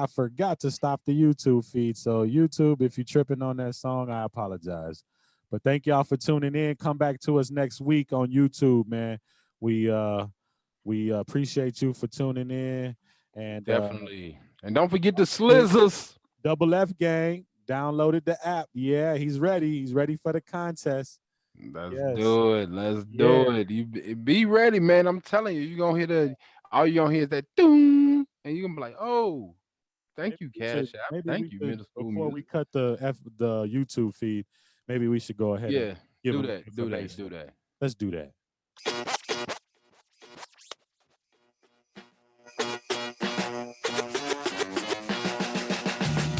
forgot to stop the YouTube feed. So YouTube, if you're tripping on that song, I apologize. But thank y'all for tuning in. Come back to us next week on YouTube, man. We appreciate you for tuning in. And definitely. And don't forget the Slizzers. Double F Gang downloaded the app. Yeah, he's ready. He's ready for the contest. Let's do it. Let's do it. You be ready, man. I'm telling you, all you're gonna hear is that doom, and you're gonna be like, oh, Thank you, we should Cash App. maybe we Thank you, should Middle School before we Music. cut the YouTube feed, maybe we should go ahead and Yeah, give do them that, do that, information. do that. Let's do that.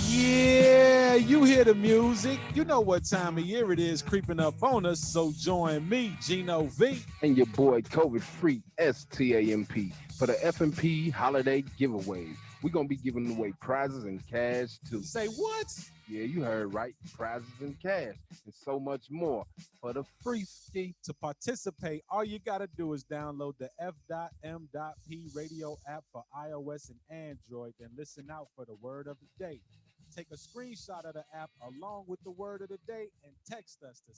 Yeah, you hear the music. You know what time of year it is creeping up on us. So join me, Gino Vee. And your boy COVID Free STAMP for the F.M.P holiday giveaways. We're gonna be giving away prizes and cash too. Say what? Yeah, you heard right. Prizes and cash and so much more for the free ski. To participate, all you got to do is download the F.M.P Radio app for iOS and Android and listen out for the word of the day. Take a screenshot of the app along with the word of the day and text us to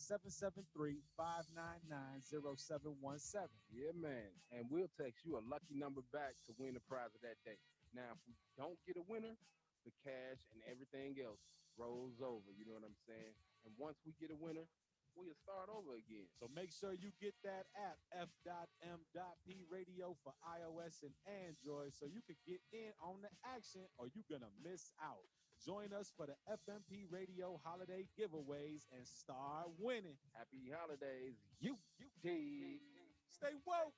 773-599-0717. Yeah, man. And we'll text you a lucky number back to win the prize of that day. Now, if we don't get a winner, the cash and everything else rolls over. You know what I'm saying? And once we get a winner, we'll start over again. So make sure you get that app, F.M.P Radio for iOS and Android, so you can get in on the action or you're going to miss out. Join us for the F.M.P Radio holiday giveaways and start winning. Happy holidays, UT. Stay woke.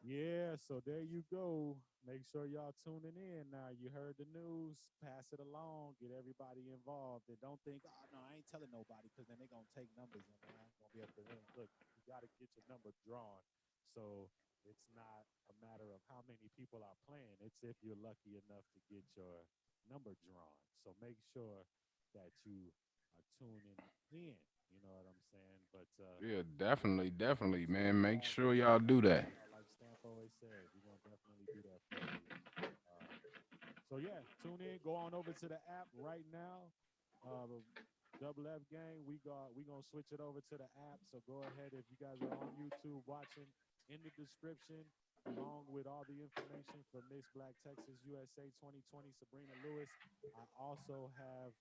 Yeah, so there you go. Make sure y'all tuning in now. You heard the news. Pass it along. Get everybody involved. And don't think, oh, no, I ain't telling nobody because then they're going to take numbers and I ain't going to be able to win. Look, you got to get your number drawn. So it's not a matter of how many people are playing. It's if you're lucky enough to get your number drawn. So make sure that you are tuning in. You know what I'm saying? But Yeah, definitely, man. Make sure y'all do that. like Stamp always said, we're gonna definitely do that for you. So yeah, tune in. Go on over to the app right now. Double F gang, we gonna switch it over to the app. So go ahead if you guys are on YouTube watching. In the description, along with all the information for Miss Black Texas USA 2020, Sabrina Lewis, I also have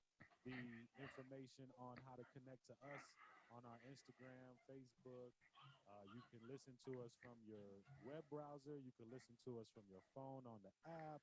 the information on how to connect to us on our Instagram, Facebook. You can listen to us from your web browser. You can listen to us from your phone on the app.